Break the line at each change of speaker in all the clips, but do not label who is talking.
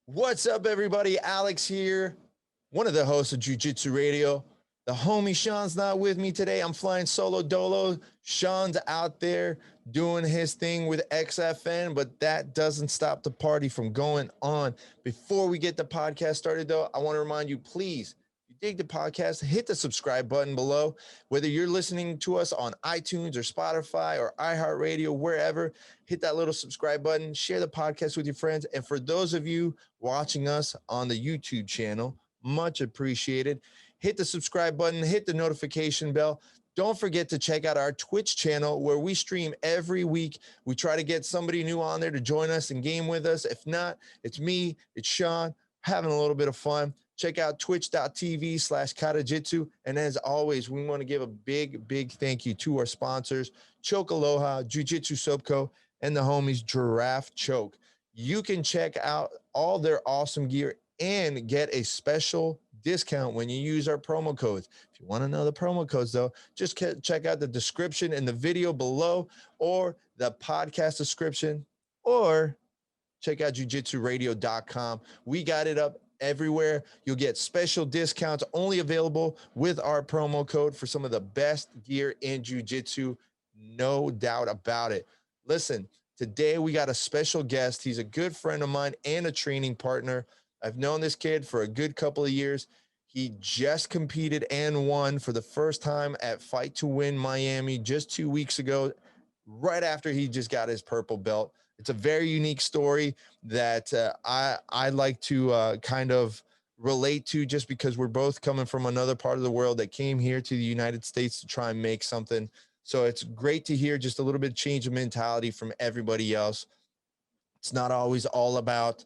What's up, everybody? Alex here, one of the hosts of Jiu-Jitsu Radio. The homie Sean's not with me today. I'm flying solo dolo. Sean's out there doing his thing with XFN, but that doesn't stop the party from going on. Before we get the podcast started, though, I want to remind you, please, if you dig the podcast, hit the subscribe button below. Whether you're listening to us on iTunes or Spotify or iHeartRadio, wherever, hit that little subscribe button, share the podcast with your friends. And for those of you watching us on the YouTube channel, much appreciated. Hit the subscribe button, hit the notification bell. Don't forget to check out our Twitch channel where we stream every week. We try to get somebody new on there to join us and game with us. If not, it's me, it's Sean, having a little bit of fun. Check out twitch.tv/katajitsu. And as always, we want to give a big thank you to our sponsors, Choke Aloha, Jiu-Jitsu Soapco, and the homies Giraffe Choke. You can check out all their awesome gear and get a special discount when you use our promo codes. If you want to know the promo codes, though, just check out the description in the video below or the podcast description, or check out jujitsuradio.com. We got it up everywhere. You'll get special discounts only available with our promo code for some of the best gear in jiu-jitsu. No doubt about it. Listen, today we got a special guest. He's a good friend of mine and a training partner. I've known this kid for a good couple of years. He just competed and won for the first time at Fight to Win Miami just 2 weeks ago, right after he just got his purple belt. It's a very unique story that I like to kind of relate to, just because we're both coming from another part of the world that came here to the United States to try and make something. So it's great to hear just a little bit of change of mentality from everybody else. It's not always all about,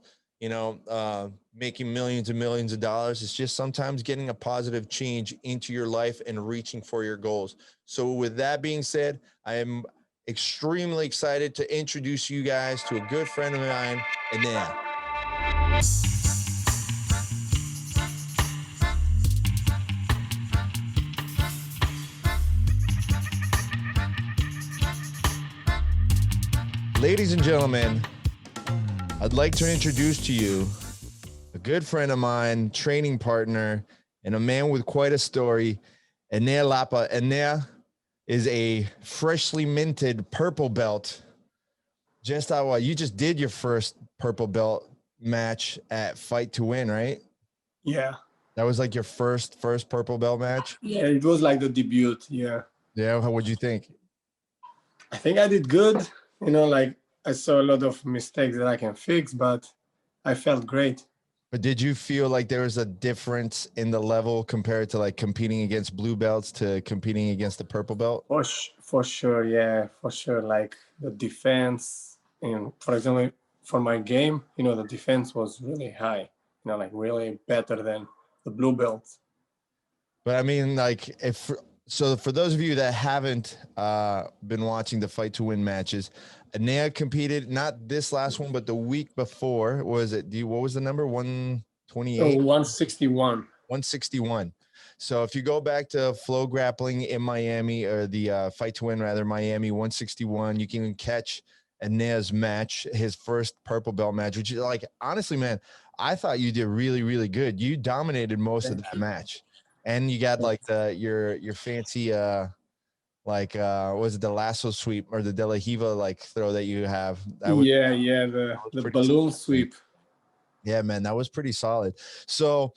making millions and millions of dollars. It's just sometimes getting a positive change into your life and reaching for your goals. So with that being said, I am extremely excited to introduce you guys to a good friend of mine, Enea. Ladies and gentlemen, I'd like to introduce to you a good friend of mine, training partner, and a man with quite a story, Enea Lapa. Enea is a freshly minted purple belt. Just you just did your first purple belt match at Fight to Win, right?
Yeah.
That was like your first purple belt match?
Yeah, it was like the debut. Yeah.
Yeah, what'd you think?
I think I did good. I saw a lot of mistakes that I can fix, but I felt great.
But did you feel like there was a difference in the level compared to like competing against blue belts to competing against the purple belt?
For sure, yeah, for sure. Like the defense, and for example, for my game, the defense was really high. Like really better than the blue belts.
But I mean, like so for those of you that haven't been watching the Fight to Win matches, Enea competed not this last one, but the week before. What was the number? 128?
161.
161. So if you go back to Flow Grappling in Miami, or the Fight to Win rather, Miami 161, you can catch Enea's match, his first purple belt match, which is like, honestly, man, I thought you did really, really good. You dominated most of that match. And you got like your fancy was it the lasso sweep or the De La Hiva like throw that you have?
The balloon sweep.
Yeah, man, that was pretty solid. So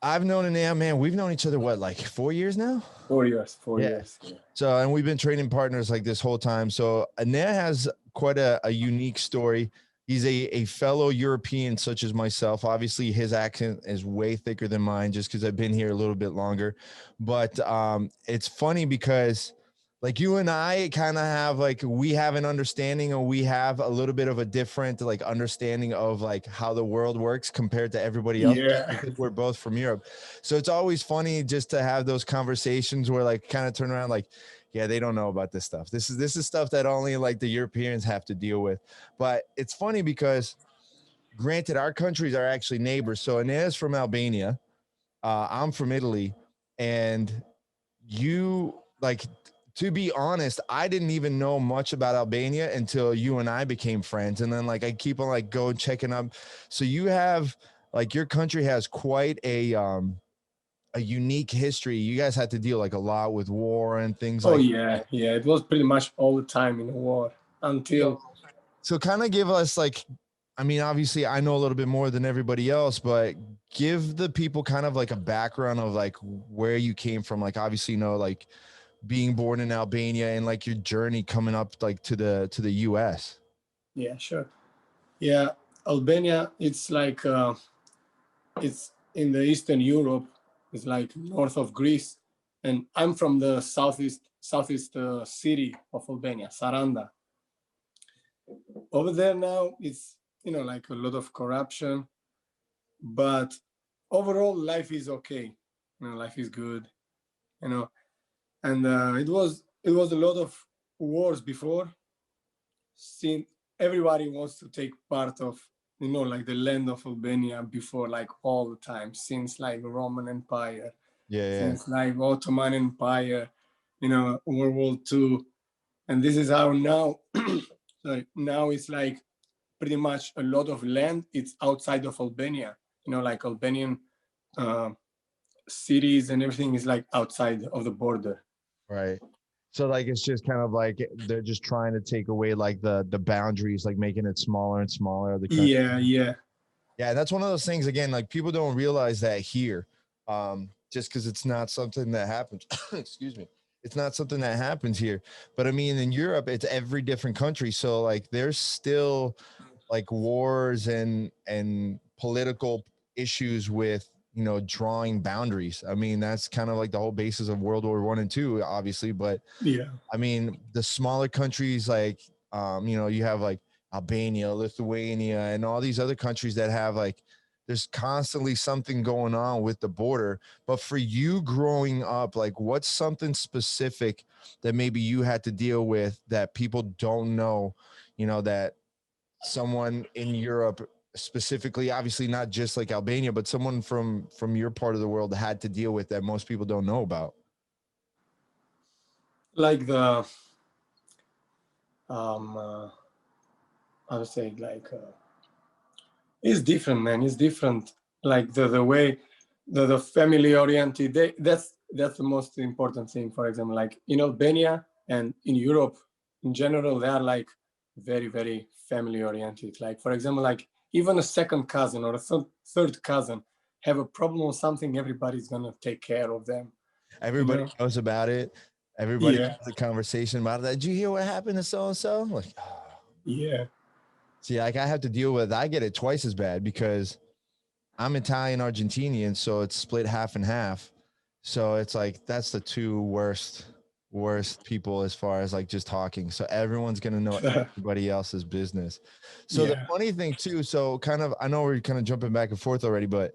I've known Enea, man. We've known each other like 4 years now?
4 years. 4 years.
Yeah. So, and we've been training partners like this whole time. So Enea has quite a unique story. He's a fellow European such as myself. Obviously, his accent is way thicker than mine just because I've been here a little bit longer. But it's funny because like you and I kind of have we have an understanding, or we have a little bit of a different like understanding of like how the world works compared to everybody else.
Yeah.
Because we're both from Europe. So it's always funny just to have those conversations where like kind of turn around like, yeah, they don't know about this stuff. This is stuff that only like the Europeans have to deal with. But it's funny because granted, our countries are actually neighbors. So Enea's from Albania. I'm from Italy. And you like to be honest, I didn't even know much about Albania until you and I became friends. And then like I keep on like going checking up. So you have like your country has quite a unique history. You guys had to deal like a lot with war and things
Oh
like
yeah,
that.
yeah. It was pretty much all the time in the war
So,
until.
so kind of give us like, I mean, obviously I know a little bit more than everybody else, but give the people kind of like a background of like where you came from. Like obviously, you know, like being born in Albania and like your journey coming up like to the US.
Yeah, sure. Yeah, Albania. It's like it's in the Eastern Europe. It's like north of Greece, and I'm from the southeast city of Albania, Saranda. Over there now, it's like a lot of corruption, but overall life is okay. Life is good. You know, and it was a lot of wars before. Since everybody wants to take part of like the land of Albania before, like all the time, since like Roman Empire,
Yeah.
since like Ottoman Empire, World War II. And this is how now sorry, now it's like pretty much a lot of land it's outside of Albania, like Albanian uh, cities and everything is like outside of the border.
Right. So like it's just kind of like they're just trying to take away like the boundaries, like making it smaller and smaller. The country.
Yeah.
Yeah, that's one of those things again, like people don't realize that here. Just because it's not something that happens. Excuse me. It's not something that happens here. But I mean in Europe, it's every different country. So like there's still like wars and political issues with drawing boundaries. I mean that's kind of like the whole basis of World War I and II, obviously. But
Yeah.
I mean the smaller countries like you have like Albania, Lithuania, and all these other countries that have like there's constantly something going on with the border. But for you growing up, like what's something specific that maybe you had to deal with that people don't know, that someone in Europe specifically, obviously not just like Albania, but someone from your part of the world had to deal with that most people don't know about?
Like the I would say like it's different, man. It's different. Like the way the family oriented. That's the most important thing. For example, like in Albania and in Europe in general, they are like very very family oriented. Like for example, like even a second cousin or a third cousin have a problem or something, everybody's gonna take care of them. You
Everybody
know?
knows about it. Everybody
Yeah,
has a conversation about it. Did you hear what happened to so and so? Like,
yeah.
see, like I have to deal with. I get it twice as bad because I'm Italian Argentinian, so it's split half and half. So it's like that's the two worst people as far as like just talking. So everyone's gonna know everybody else's business. So the
Yeah.
funny thing too, so kind of I know we're kind of jumping back and forth already, but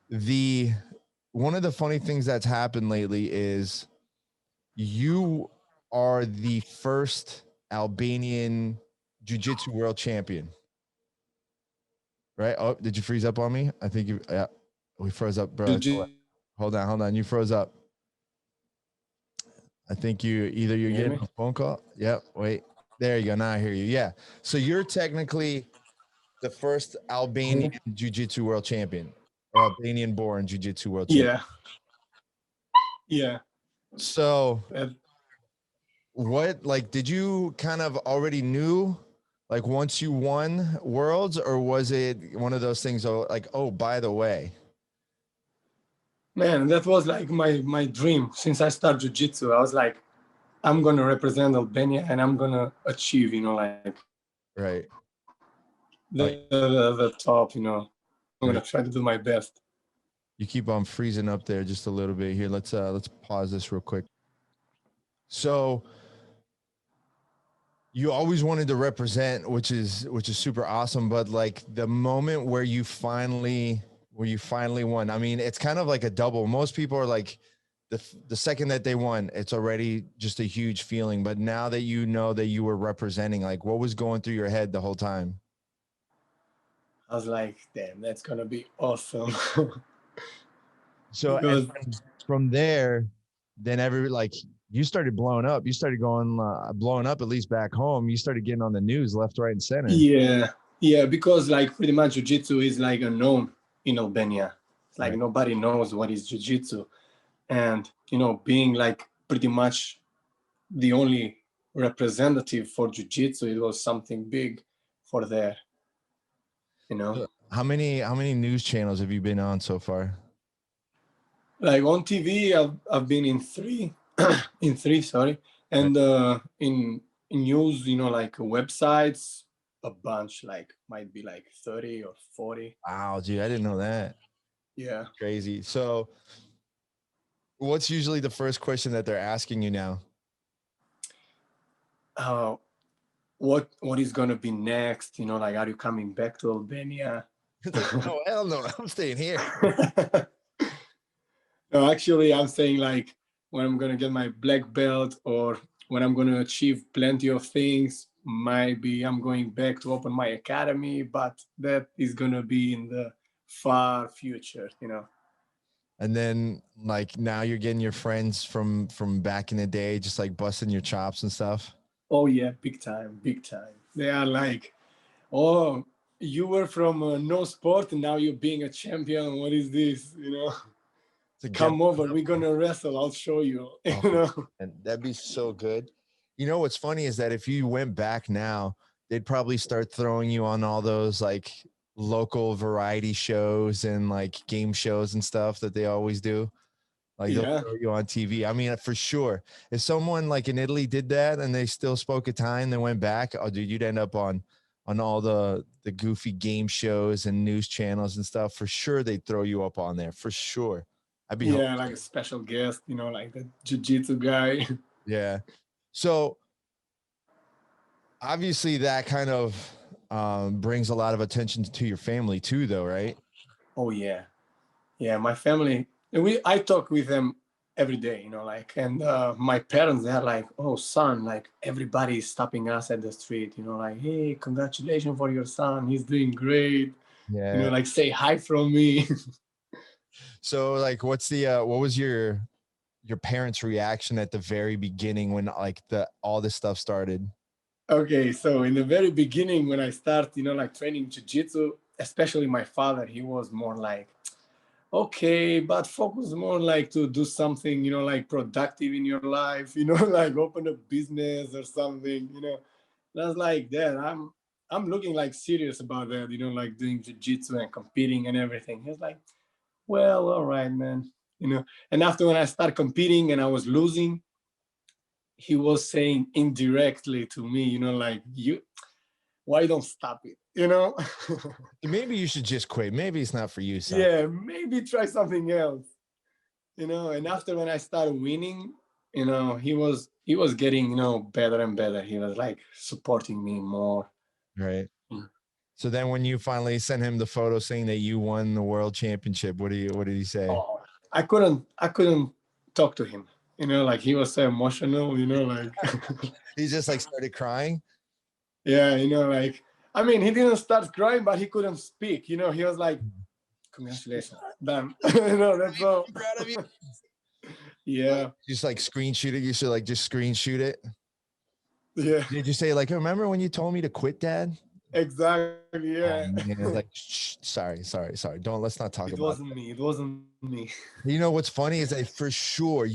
the one of the funny things that's happened lately is you are the first Albanian Jiu-Jitsu world champion, right? Oh, did you freeze up on me? I think you, yeah, we froze up, bro. Hold on. You froze up. I think you're
You hear
getting
me?
a phone call. Yep. Wait, there you go. Now I hear you. Yeah. So you're technically the first Albanian
Mhm.
Jiu-Jitsu world champion or Albanian born Jiu-Jitsu world champion.
Yeah, yeah.
So
Uh,
what, like, did you kind of already knew like once you won worlds, or was it one of those things like, oh, by the way?
Man, that was like my dream since I started jiu-jitsu. I was like, I'm gonna represent Albania and I'm gonna achieve, like
Right. Oh,
the top. I'm
right.
gonna try to do my best.
You keep on freezing up there just a little bit here. Let's pause this real quick. So you always wanted to represent, which is super awesome, but like the moment where you finally won, I mean, it's kind of like a double. Most people are like the second that they won, it's already just a huge feeling, but now that you know that you were representing, like what was going through your head the whole time?
I was like, damn, that's gonna be awesome.
So and
Because
from there, then every like you started blowing up. You started going blowing up, at least back home. You started getting on the news left, right, and center.
Yeah, because like pretty much jiu-jitsu is like unknown in Albania. It's like
Right.
nobody knows what is jiu-jitsu, and being like pretty much the only representative for jiu-jitsu, it was something big for there.
How many news channels have you been on so far?
Like on TV, I've been in three, sorry, and in news, like websites, a bunch, like might be like 30 or 40.
Wow, dude, I didn't know that.
Yeah.
Crazy. So, what's usually the first question that they're asking you now?
What is gonna be next? Like, are you coming back to Albania?
Oh, hell no, I'm staying here.
No, actually, I'm saying like when I'm gonna get my black belt or when I'm gonna achieve plenty of things, maybe I'm going back to open my academy, but that is gonna be in the far future.
And then like now you're getting your friends from back in the day, just like busting your chops and stuff.
Oh yeah, big time, big time. They are like, oh, you were from no sport and now you're being a champion. What is this? Come over, we're gonna wrestle. I'll show you.
And that'd be so good. What's funny is that if you went back now, they'd probably start throwing you on all those like local variety shows and like game shows and stuff that they always do. Like they'll throw you on TV. I mean, for sure. If someone like in Italy did that and they still spoke Italian, then went back, oh dude, you'd end up on all the goofy game shows and news channels and stuff. For sure, they'd throw you up on there. For sure. I'd be
like a special guest, like the jiu-jitsu guy.
Yeah. So obviously that kind of brings a lot of attention to your family too, though, right?
Oh yeah. Yeah, my family, I talk with them every day, and my parents, they're like, oh son, like everybody is stopping us at the street, like, hey, congratulations for your son, he's doing great.
Yeah.
Like say hi from me.
So like what was your parents' reaction at the very beginning when like all this stuff started?
Okay, so in the very beginning when I start, like training jiu-jitsu, especially my father, he was more like, okay, but focus more like to do something, like productive in your life, like open a business or something, That's like that. I'm looking like serious about that, like doing jiu-jitsu and competing and everything. He's like, well, all right, man. And after when I started competing and I was losing, he was saying indirectly to me, like, why don't stop it?
Maybe you should just quit. Maybe it's not for you, son.
Yeah, maybe try something else. And after when I started winning, he was getting, better and better. He was like supporting me more.
Right. So then when you finally sent him the photo saying that you won the world championship, what did he say?
Oh, I couldn't talk to him. Like he was so emotional, like
he just like started crying.
Yeah, like I mean he didn't start crying, but he couldn't speak. He was like, congratulations, done. That's all.
Proud of you.
Yeah.
Just like screenshot it. You should like just screenshot it.
Yeah.
Did you say like, remember when you told me to quit, Dad?
Exactly. Yeah.
Like, sorry. Let's not talk about it.
It wasn't me.
You know what's funny is that for sure,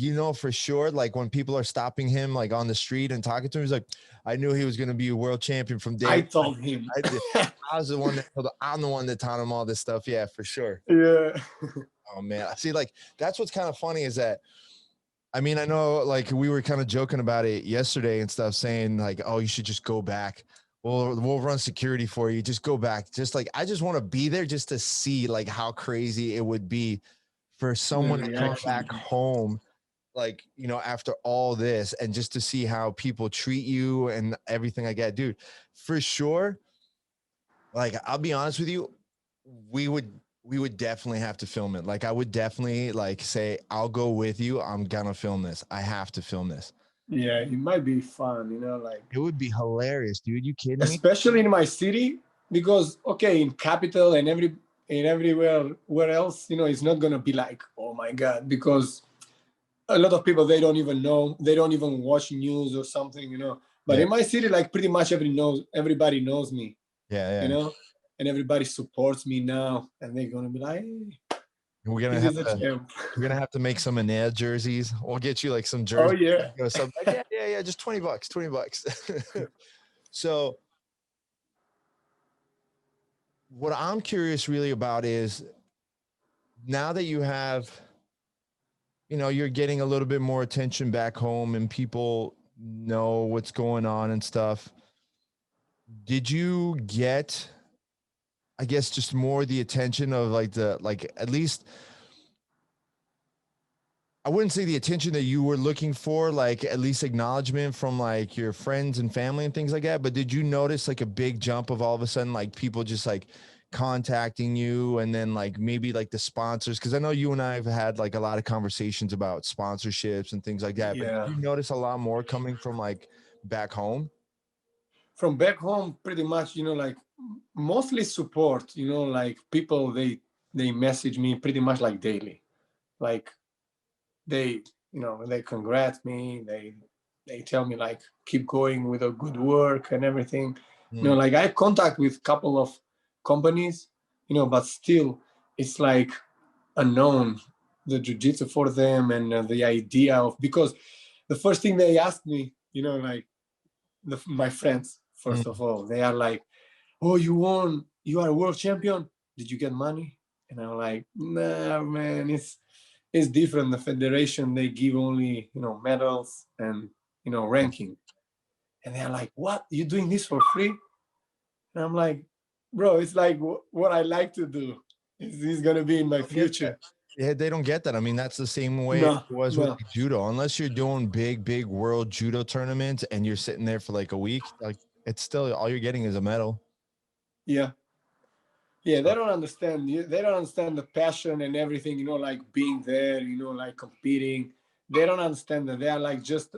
like when people are stopping him like on the street and talking to him, he's like, I knew he was going to be a world champion from day.
I told him.
I'm the one that taught him all this stuff. Yeah, for sure.
Yeah.
Oh man. See, like that's what's kind of funny is that, I mean, I know like we were kind of joking about it yesterday and stuff, saying like, oh, you should just go back. We'll run security for you. Just go back. Just like, I just want to be there just to see like how crazy it would be for someone to come back home, like, after all this and just to see how people treat you and everything like that, dude, for sure. Like, I'll be honest with you. We would definitely have to film it. Like, I would definitely like say, I'll go with you. I'm gonna film this. I have to film this.
Yeah, it might be fun, like
it would be hilarious, dude. You kidding me?
Especially in my city, because okay, in capital and everywhere where else, it's not gonna be like, oh my god, because a lot of people, they don't even know, they don't even watch news or something, you know. But
Yeah.
in my city, like pretty much everybody knows me,
Yeah.
you know, and everybody supports me now, and they're gonna be like, hey,
We're gonna
this
have
is a
to
champ.
we're gonna have to make some Enea jerseys. We'll get you like some
Oh
jerseys.
yeah.
Go something like, yeah, just $20. So what I'm curious really about is now that you have, you know, you're getting a little bit more attention back home and people know what's going on and stuff. Did you get, I guess, just more the attention of like at least, I wouldn't say the attention that you were looking for, like at least acknowledgement from like your friends and family and things like that. But did you notice like a big jump of all of a sudden, like people just like contacting you and then like maybe like the sponsors? Cause I know you and I have had like a lot of conversations about sponsorships and things like that, but
Yeah.
did you notice a lot more coming from like back home?
From back home, pretty much, you know, like mostly support, you know, like people, they message me pretty much like daily. Like they, you know, they congrat me, they tell me like keep going with a good work and everything. You know, like I contact with couple of companies, you know, but still it's like unknown, the jiu-jitsu for them, and the idea of, because the first thing they asked me, you know, like my friends, first of all, they are like, oh, you won, you are a world champion, did you get money? And I'm like, nah, man, it's different. The federation, they give only, you know, medals and, you know, ranking. And they're like, what, you doing this for free? And I'm like, bro, it's like what I like to do. Is gonna be in my future.
Yeah, they don't get that. I mean, that's the same way
No,
it was with
no.
like judo. Unless you're doing big world judo tournaments and you're sitting there for like a week, like it's still all you're getting is a medal.
Yeah. Yeah, they
So,
don't understand. They don't understand the passion and everything, you know, like being there, you know, like competing. They don't understand that. They are like just,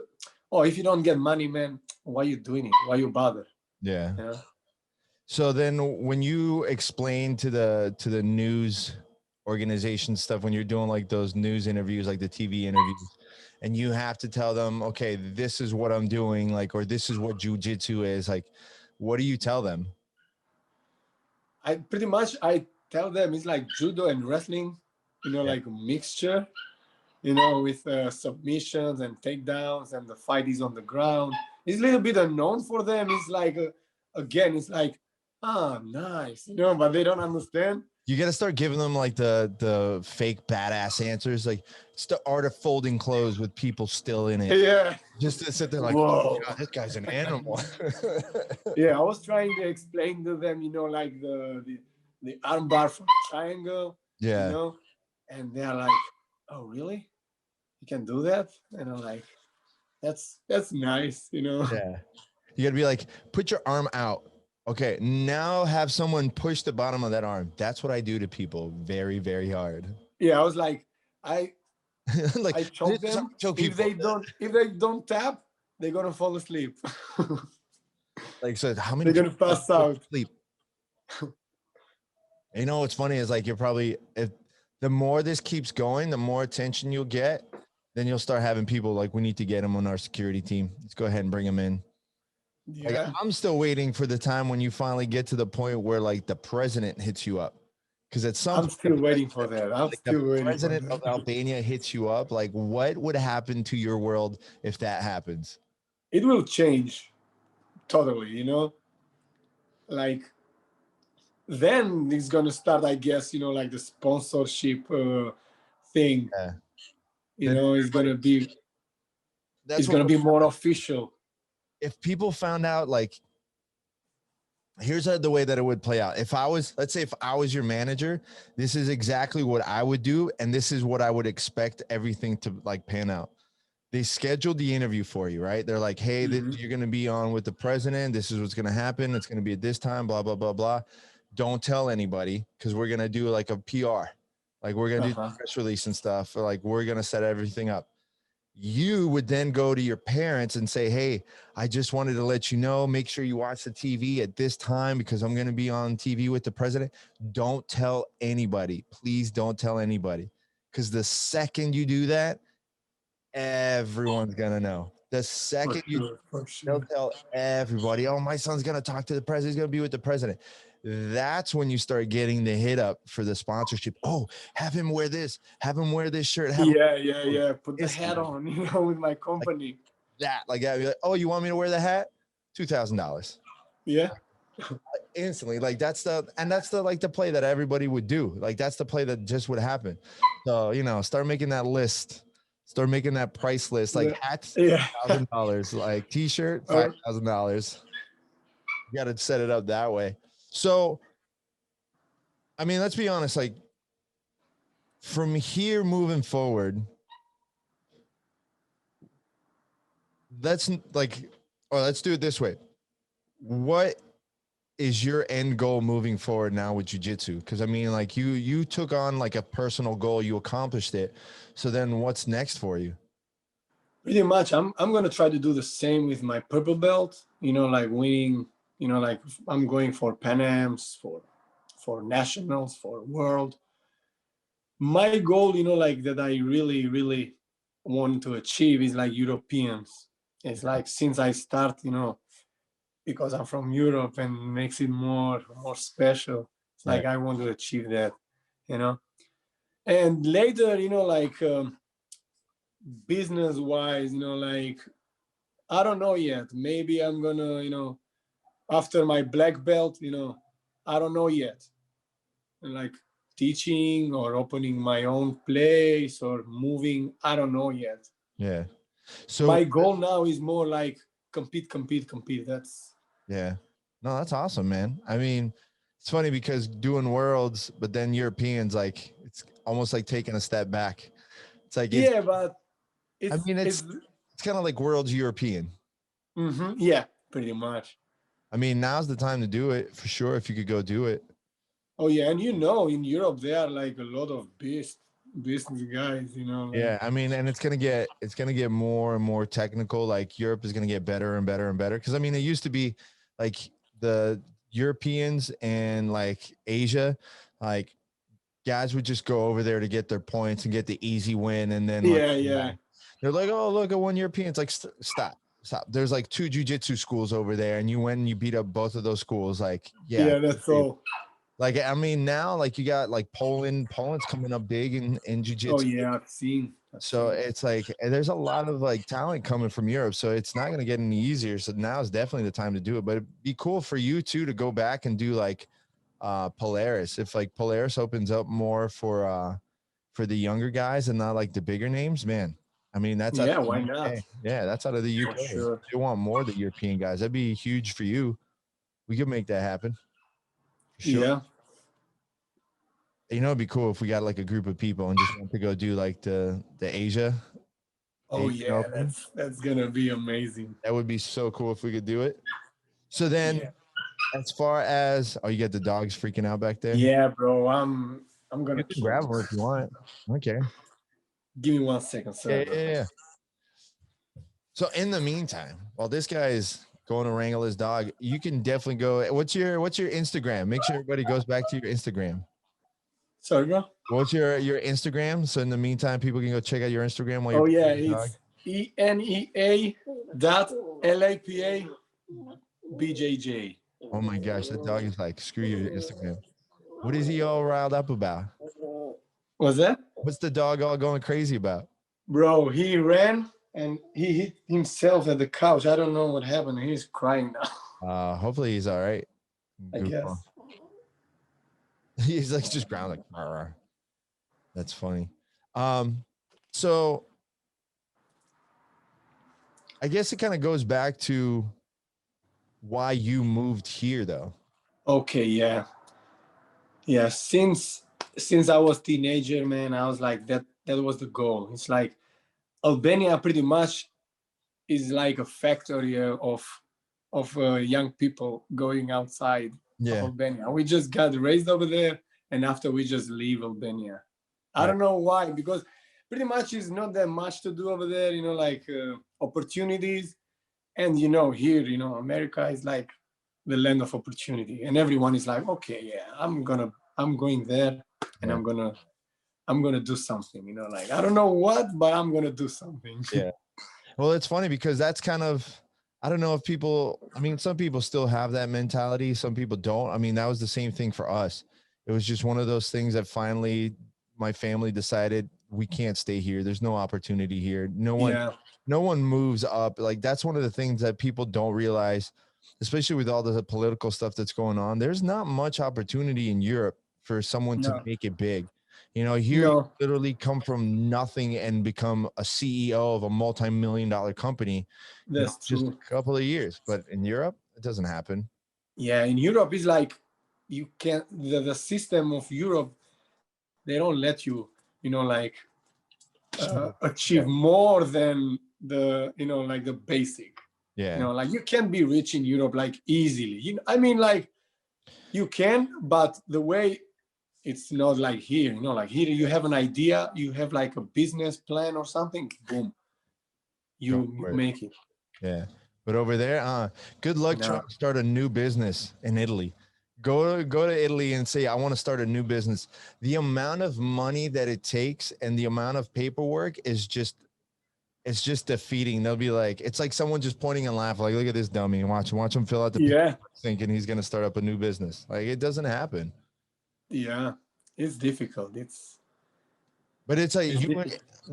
oh, if you don't get money, man, why you doing it? Why you bother?
yeah.
You know?
So then when you explain to the news organization stuff, when you're doing like those news interviews, like the TV interviews, and you have to tell them, okay, this is what I'm doing, like, or this is what jujitsu is, like, what do you tell them?
I pretty much I tell them it's like judo and wrestling, you know,
Yeah.
like a mixture, you know, with submissions and takedowns, and the fight is on the ground. It's a little bit unknown for them. It's like, again, it's like, ah, nice, you know, but they don't understand.
You got to start giving them like the fake badass answers. Like it's the art of folding clothes with people still in it.
Yeah.
Just to sit there like, oh
Whoa.
God, this guy's an animal.
Yeah, I was trying to explain to them, you know, like the armbar from triangle, you
Yeah.
know, and they're like, oh, really? You can do that? And I'm like, that's nice, you know.
Yeah. You got to be like, put your arm out. Okay. Now have someone push the bottom of that arm. That's what I do to people very hard.
Yeah, I was like, I
Like,
I choke
sorry,
them.
choke people.
If they don't tap, they're gonna fall asleep.
Like, so how many
They're gonna
people
pass out.
sleep? You know what's funny is like you're probably, if the more this keeps going, the more attention you'll get. Then you'll start having people like, we need to get him on our security team. Let's go ahead and bring him in. Like,
Yeah.
I'm still waiting for the time when you finally get to the point where like the president hits you up. Because at some
I'm
point,
still waiting for that. I'm
like the
still waiting for
president of
that.
Albania hits you up. Like, what would happen to your world if that happens?
It will change totally, you know? Like, then it's gonna start, I guess, you know, like the sponsorship thing.
Yeah.
You
Then
know,
that's
it's
what
gonna be more official.
if people found out like here's the way that it would play out. If I was, let's say if I was your manager, this is exactly what I would do. And this is what I would expect everything to like pan out. They scheduled the interview for you, right? They're like, hey, you're going to be on with the president. This is what's going to happen. It's going to be at this time, blah, blah, blah, blah. Don't tell anybody because we're going to do like a PR. Like we're going to do press release and stuff. Or like we're going to set everything up. You would then go to your parents and say, hey, I just wanted to let you know, make sure you watch the TV at this time because I'm going to be on TV with the president. Don't tell anybody. Please don't tell anybody. Because the second you do that, everyone's gonna know. The second they'll tell everybody, oh, my son's gonna talk to the president, he's gonna be with the president. That's when you start getting the hit up for the sponsorship. Oh, have him wear this, have him wear this shirt.
Yeah. Put the hat on, with my company.
Like that. Oh, you want me to wear the hat? $2,000.
Yeah.
Instantly. Like that's the like the play that everybody would do. Like that's the play that just would happen. So, start making that list. Start making that price list. Like hats, $1,000. Like t-shirt, $5,000. You got to set it up that way. So, I mean, let's be honest. Like from here moving forward, let's do it this way. What is your end goal moving forward now with jiu-jitsu? Because I mean, like you took on like a personal goal, you accomplished it. So then what's next for you?
Pretty much I'm gonna try to do the same with my purple belt, like winning, like I'm going for Pan Ams, for nationals, for world. My goal, like that I really, really want to achieve is like Europeans. It's like since I start, because I'm from Europe and makes it more special. It's like I want to achieve that, And later, like business wise, like I don't know yet. Maybe I'm gonna, after my black belt, I don't know yet. Like teaching or opening my own place or moving, I don't know yet.
Yeah. So
my goal now is more like compete. That's
no, that's awesome, man. I mean, it's funny because doing worlds, but then Europeans, like it's almost like taking a step back. It's like
but
it's kind of like world's European.
Yeah, pretty much.
I mean, now's the time to do it for sure. If you could go do it.
Oh yeah, and in Europe there are like a lot of business guys, like,
yeah, I mean, and it's gonna get more and more technical. Like Europe is gonna get better and better and better. Because I mean, it used to be like the Europeans and like Asia, like guys would just go over there to get their points and get the easy win, and then they're like, oh look, at one European. It's like stop. There's like 2 jiu-jitsu schools over there, and you went and you beat up both of those schools. Like
that's all.
Like, I mean, now, like, you got, like, Poland's coming up big in jiu-jitsu.
Oh, yeah, I've seen.
So it's like, there's a lot of, like, talent coming from Europe. So it's not going to get any easier. So now is definitely the time to do it. But it'd be cool for you, too, to go back and do, like, Polaris. If, like, Polaris opens up more for the younger guys and not, like, the bigger names, man. I mean, that's
why not?
Yeah, that's out of the UK.
Sure.
They want more of the European guys. That'd be huge for you. We could make that happen.
Sure. Yeah.
It'd be cool if we got like a group of people and just want to go do like the Asia.
Oh yeah, that's gonna be amazing.
That would be so cool if we could do it. So then, as far as you got the dogs freaking out back there?
Yeah, bro. I'm gonna
grab one if you want. Okay.
Give me 1 second, sir.
Yeah. So in the meantime, while this guy is going to wrangle his dog, you can definitely go. What's your Instagram? Make sure everybody goes back to your Instagram.
Sorry, bro.
What's your Instagram? So in the meantime, people can go check out your Instagram while
it's Enea.LAPA.BJJ.
Oh my gosh, that dog is like, screw your Instagram. What is he all riled up about?
What's that?
What's the dog all going crazy about?
Bro, he ran and he hit himself at the couch. I don't know what happened. He's crying now.
Hopefully he's all right.
I guess.
He's like just ground like, Arr. That's funny. So I guess it kind of goes back to why you moved here though.
Okay, yeah. Since I was teenager, man, I was like that was the goal. It's like Albania pretty much is like a factory of young people going outside of Albania. We just got raised over there, and after we just leave Albania. I don't know why, because pretty much it's not that much to do over there, like opportunities. And here, America is like the land of opportunity, and everyone is like, okay, yeah, I'm going there, and I'm I'm going to do something, you know, like, I don't know what, but I'm going to do something.
Yeah. Well, it's funny because that's kind of, I don't know if people, I mean, some people still have that mentality. Some people don't. I mean, that was the same thing for us. It was just one of those things that finally my family decided we can't stay here. There's no opportunity here.
Yeah.
No one moves up. Like that's one of the things that people don't realize, especially with all the political stuff that's going on. There's not much opportunity in Europe for someone to
No.
make it big. You know, here you
No.
literally come from nothing and become a CEO of a multi-million-dollar company, you know,
That's
just
true.
a couple of years. But in Europe, it doesn't happen.
Yeah. In Europe, it's like you can't, the system of Europe, they don't let you, you know, like achieve more than the, you know, like the basic.
Yeah.
You know, like you can be rich in Europe like easily. You know, I mean, like you can, but the way it's not like here. You know, like here you have an idea, you have like a business plan or something, boom, you make it.
Yeah. But over there, good luck trying to start a new business in Italy. Go to Italy and say, I want to start a new business. The amount of money that it takes and the amount of paperwork is just, it's just defeating. They'll be like, it's like someone just pointing and laughing, like, look at this dummy. Watch him fill out the paperwork thinking he's going to start up a new business. Like it doesn't happen.
Yeah. It's difficult.
But it's like,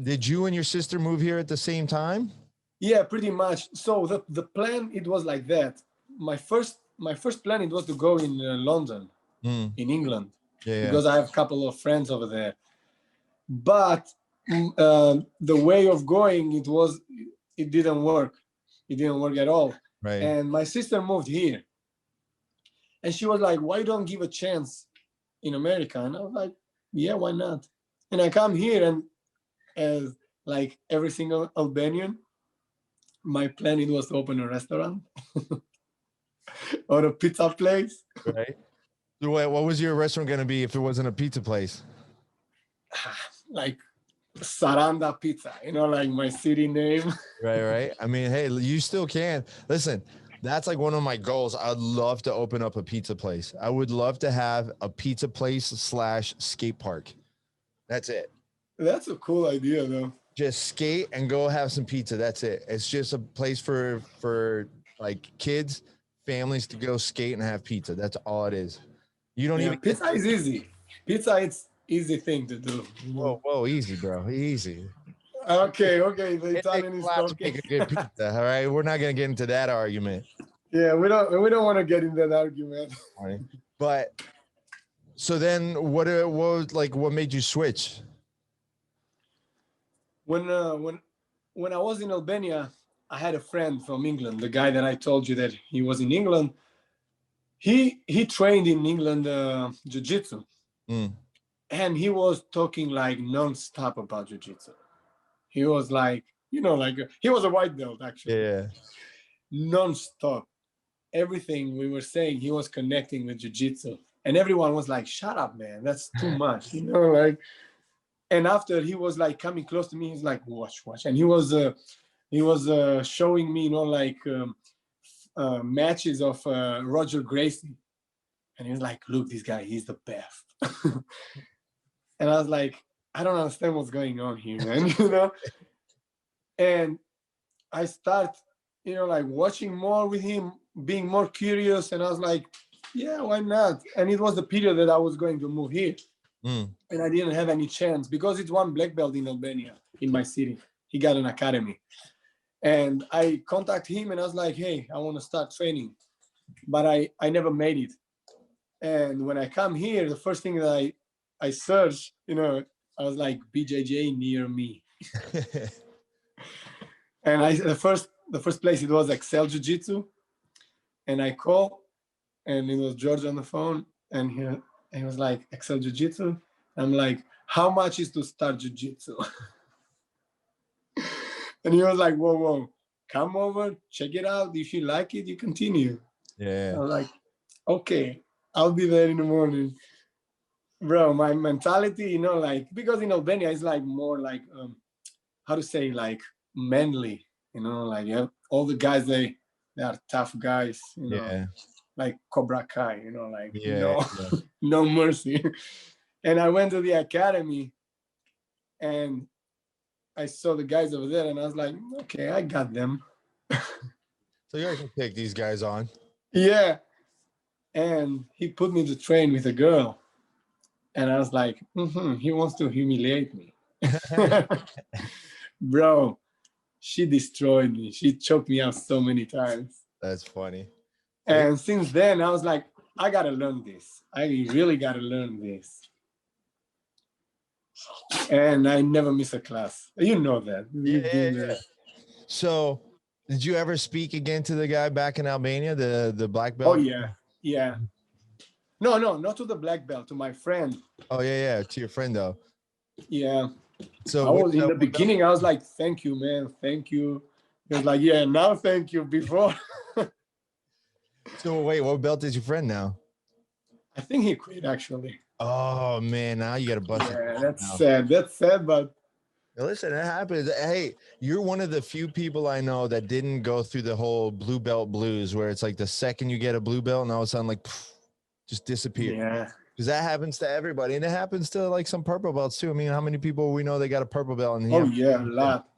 did you and your sister move here at the same time?
Yeah, pretty much. So the plan, it was like that. My first plan, it was to go in London, in England, because I have a couple of friends over there. But the way of going, it didn't work. It didn't work at all.
Right.
And my sister moved here, and she was like, "Why don't give a chance in America?" And I was like, "Yeah, why not?" And I come here, and as like every single Albanian, my plan, it was to open a restaurant or a pizza place.
Right. So what was your restaurant going to be if it wasn't a pizza place?
Like Saranda Pizza, you know, like my city name.
Right. I mean, hey, you still can. Listen, that's like one of my goals. I'd love to open up a pizza place. I would love to have a pizza place / skate park. That's it.
That's a cool idea, though.
Just skate and go have some pizza. That's it. It's just a place for like kids, families to go skate and have pizza. That's all it is. You don't even.
Pizza is easy. Pizza, it's easy thing to do.
Whoa, easy, bro, easy.
Okay. The Italian is talking.
Make a good pizza. All right, we're not gonna get into that argument.
Yeah, we don't want to get in that argument.
But so then, what made you switch?
When I was in Albania, I had a friend from England. The guy that I told you that he was in England. He trained in England Jiu-Jitsu, and he was talking like non-stop about Jiu-Jitsu. He was like, you know, like he was a white belt actually.
Yeah.
Non-stop. Everything we were saying, he was connecting with Jiu-Jitsu, and everyone was like, "Shut up, man! That's too much," you know, like. And after he was like coming close to me, he's like, watch. And he was showing me, you know, like matches of Roger Gracie. And he was like, look, this guy, he's the best. And I was like, I don't understand what's going on here, man, you know? And I start, you know, like watching more with him, being more curious. And I was like, yeah, why not? And it was the period that I was going to move here. And I didn't have any chance because it's one black belt in Albania, in my city. He got an academy. And I contacted him and I was like, hey, I want to start training. But I never made it. And when I come here, the first thing that I searched, you know, I was like, BJJ near me. And the first place, it was Excel Jiu-Jitsu. And I called, and it was George on the phone. And he was like, Excel Jiu-Jitsu? I'm like, how much is to start Jiu-Jitsu? And he was like, whoa, come over, check it out. If you like it, you continue.
Yeah.
I was like, okay, I'll be there in the morning. Bro, my mentality, you know, like, because in Albania, it's like more like, how to say, like manly, you know, like you have all the guys, they are tough guys, you know, like Cobra Kai, you know, like no mercy. And I went to the academy and I saw the guys over there, and I was like, okay, I got them.
So you can take these guys on.
Yeah. And he put me to train with a girl. And I was like, he wants to humiliate me. Bro, she destroyed me. She choked me out so many times.
That's funny.
And since then, I was like, I got to learn this. I really got to learn this. And I never miss a class. You know that.
Yeah. So did you ever speak again to the guy back in Albania, the black belt?
Oh, yeah. Yeah. No, not to the black belt, to my friend.
Oh, yeah. To your friend, though.
Yeah.
So
I was in the beginning, I was like, thank you, man. Thank you. He was like, yeah, now thank you. Before.
So wait, what belt is your friend now?
I think he quit, actually.
Oh, man. Now you got to bust it.
Yeah, that's sad. That's sad, but
listen, it happens. Hey, you're one of the few people I know that didn't go through the whole blue belt blues where it's like the second you get a blue belt and all of a sudden like just disappear.
Yeah.
Because that happens to everybody. And it happens to like some purple belts too. I mean, how many people we know they got a purple belt? And
oh, yeah, a lot.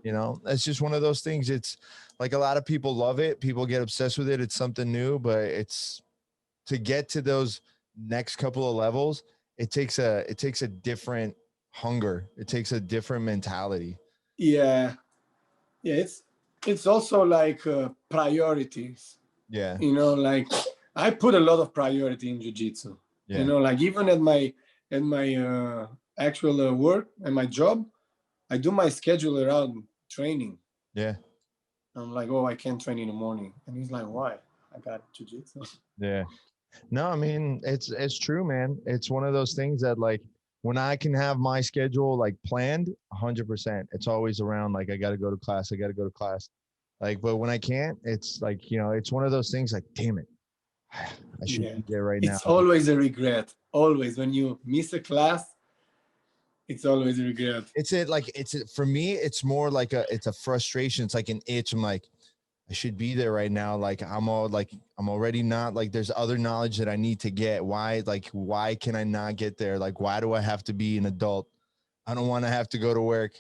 You know, it's just one of those things. It's like a lot of people love it. People get obsessed with it. It's something new, but it's to get to those next couple of levels, it takes a different hunger. It takes a different mentality.
Yeah. It's also like priorities.
Yeah.
You know, like I put a lot of priority in jiu-jitsu. Yeah. You know, like even at my actual work and my job, I do my schedule around training.
Yeah.
I'm like, oh, I can't train in the morning, and he's like, why? I got jiu-jitsu.
Yeah. No, I mean it's true, man. It's one of those things that like when I can have my schedule like planned 100%, it's always around like I got to go to class. Like, but when I can't, it's like, you know, it's one of those things like, damn it, I should be there right now.
It's always a regret. Always when you miss a class, it's always a regret.
For me, it's more like it's a frustration. It's like an itch. I'm like, I should be there right now. Like I'm already not, like there's other knowledge that I need to get. Why can I not get there? Like, why do I have to be an adult? I don't want to have to go to work.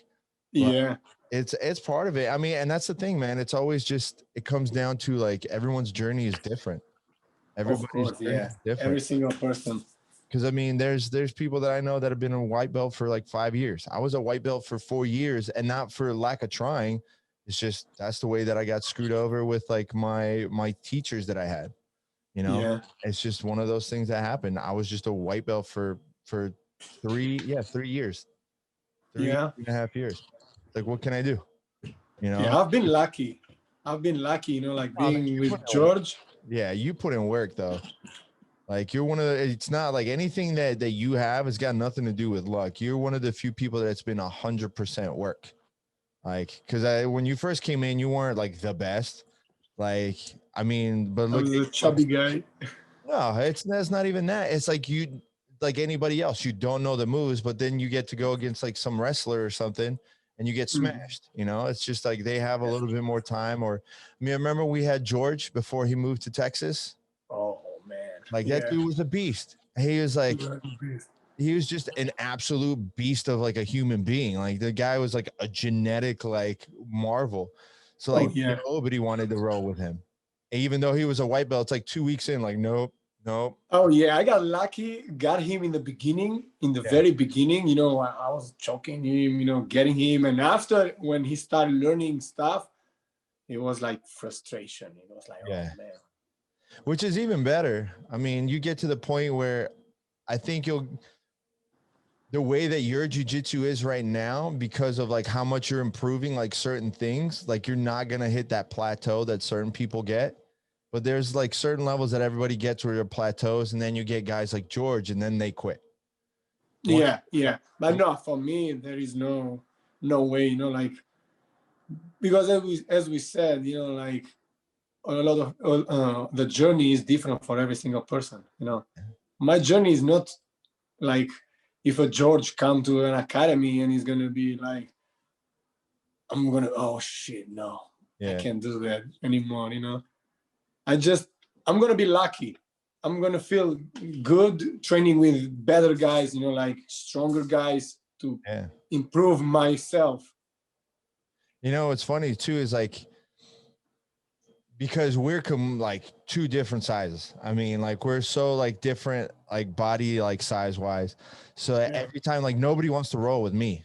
Yeah.
But it's part of it. I mean, and that's the thing, man. It's always just, it comes down to like everyone's journey is different. Everybody's journey is different.
Every single person.
Because I mean, there's people that I know that have been a white belt for like 5 years. I was a white belt for 4 years, and not for lack of trying. It's just that's the way that I got screwed over with like my teachers that I had. You know, It's just one of those things that happened. I was just a white belt for 3 years, 3.5 years. Like, what can I do? You know,
I've been lucky. You know, like being with George.
Yeah, you put in work though. Like you're one of the, it's not like anything that you have has got nothing to do with luck. You're one of the few people that's been 100% work. Like, cause when you first came in, you weren't like the best. Like, I mean, but look,
I was a chubby guy.
No, that's not even that. It's like you, like anybody else, you don't know the moves, but then you get to go against like some wrestler or something and you get smashed. You know, it's just like they have a little bit more time. Or, I mean, I remember we had George before he moved to Texas.
Oh man,
like that dude was a beast. He was like, he was just an absolute beast of like a human being. Like the guy was like a genetic like marvel. So like nobody wanted to roll with him. And even though he was a white belt, it's like 2 weeks in, like nope.
Oh yeah, I got lucky, got him in the beginning, very beginning. You know, I was choking him, you know, getting him, and after when he started learning stuff, it was like frustration. It was like, oh man.
Which is even better. I mean, you get to the point where I think the way that your jiu-jitsu is right now, because of like how much you're improving like certain things, like you're not going to hit that plateau that certain people get. But there's like certain levels that everybody gets where your plateaus, and then you get guys like George and then they quit.
Yeah. But no, for me, there is no way, you know, like, because as we said, you know, like a lot of the journey is different for every single person. You know, my journey is not like if a George come to an academy and he's gonna be like, oh shit, no, I can't do that anymore. You know, I'm gonna be lucky. I'm gonna feel good training with better guys. You know, like stronger guys, to
Yeah.
improve myself.
You know, what's funny too is like, because we're like two different sizes. I mean, like we're so like different, like body, like size wise. So every time, like nobody wants to roll with me.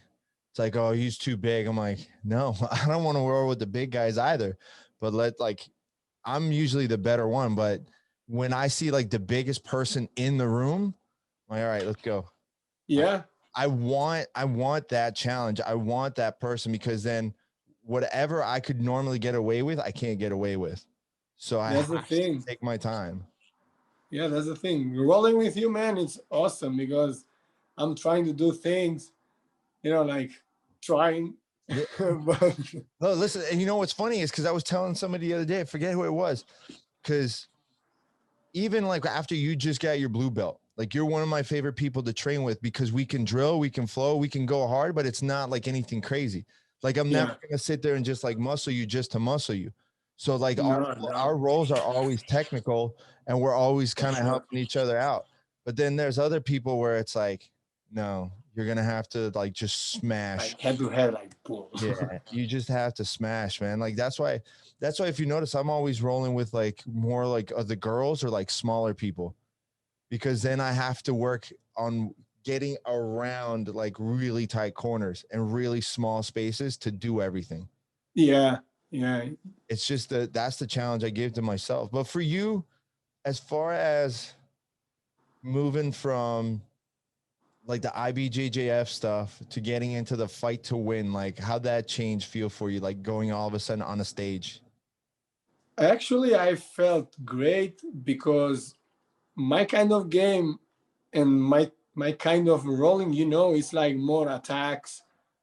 It's like, oh, he's too big. I'm like, no, I don't want to roll with the big guys either. But I'm usually the better one. But when I see like the biggest person in the room, I'm like, all right, let's go.
Yeah.
I want that challenge. I want that person, because then whatever I could normally get away with, I can't get away with. So I
That's the
have to
thing.
take my time.
Yeah, that's the thing. Rolling with you, man, it's awesome because I'm trying to do things, like trying.
Yeah.
But
No, listen, and you know what's funny is because I was telling somebody the other day, I forget who it was, because even like after you just got your blue belt, like you're one of my favorite people to train with, because we can drill, we can flow, we can go hard, but it's not like anything crazy. Like I'm never gonna sit there and just like muscle you just to muscle you. So like our roles are always technical, and we're always kind of helping each other out. But then there's other people where it's like, no, you're gonna have to like just smash.
like head to head, like boom.
Yeah, you just have to smash, man. Like that's why if you notice, I'm always rolling with like more like the girls or like smaller people, because then I have to work on getting around like really tight corners and really small spaces to do everything.
Yeah.
It's just that's the challenge I gave to myself. But for you, as far as moving from like the IBJJF stuff to getting into the fight to win, like how'd that change feel for you, like going all of a sudden on a stage?
Actually, I felt great because my kind of game and my kind of rolling, it's like more attacks,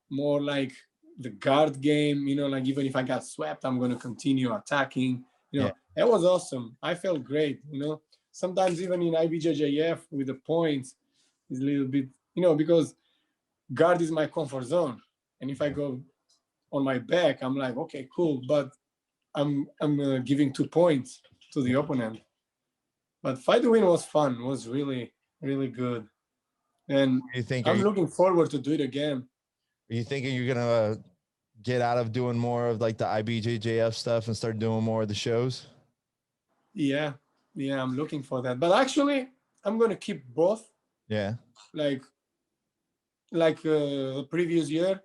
more like the guard game, like even if I got swept, I'm going to continue attacking. That was awesome. I felt great. Sometimes even in IBJJF with the points is a little bit, because guard is my comfort zone. And if I go on my back, I'm like, okay, cool. But I'm giving 2 points to the opponent. But fight to win was fun. Was really, really good. And I'm looking forward to do it again.
Are you thinking you're gonna get out of doing more of like the IBJJF stuff and start doing more of the shows?
Yeah, I'm looking for that. But actually, I'm gonna keep both.
Yeah.
Like the previous year,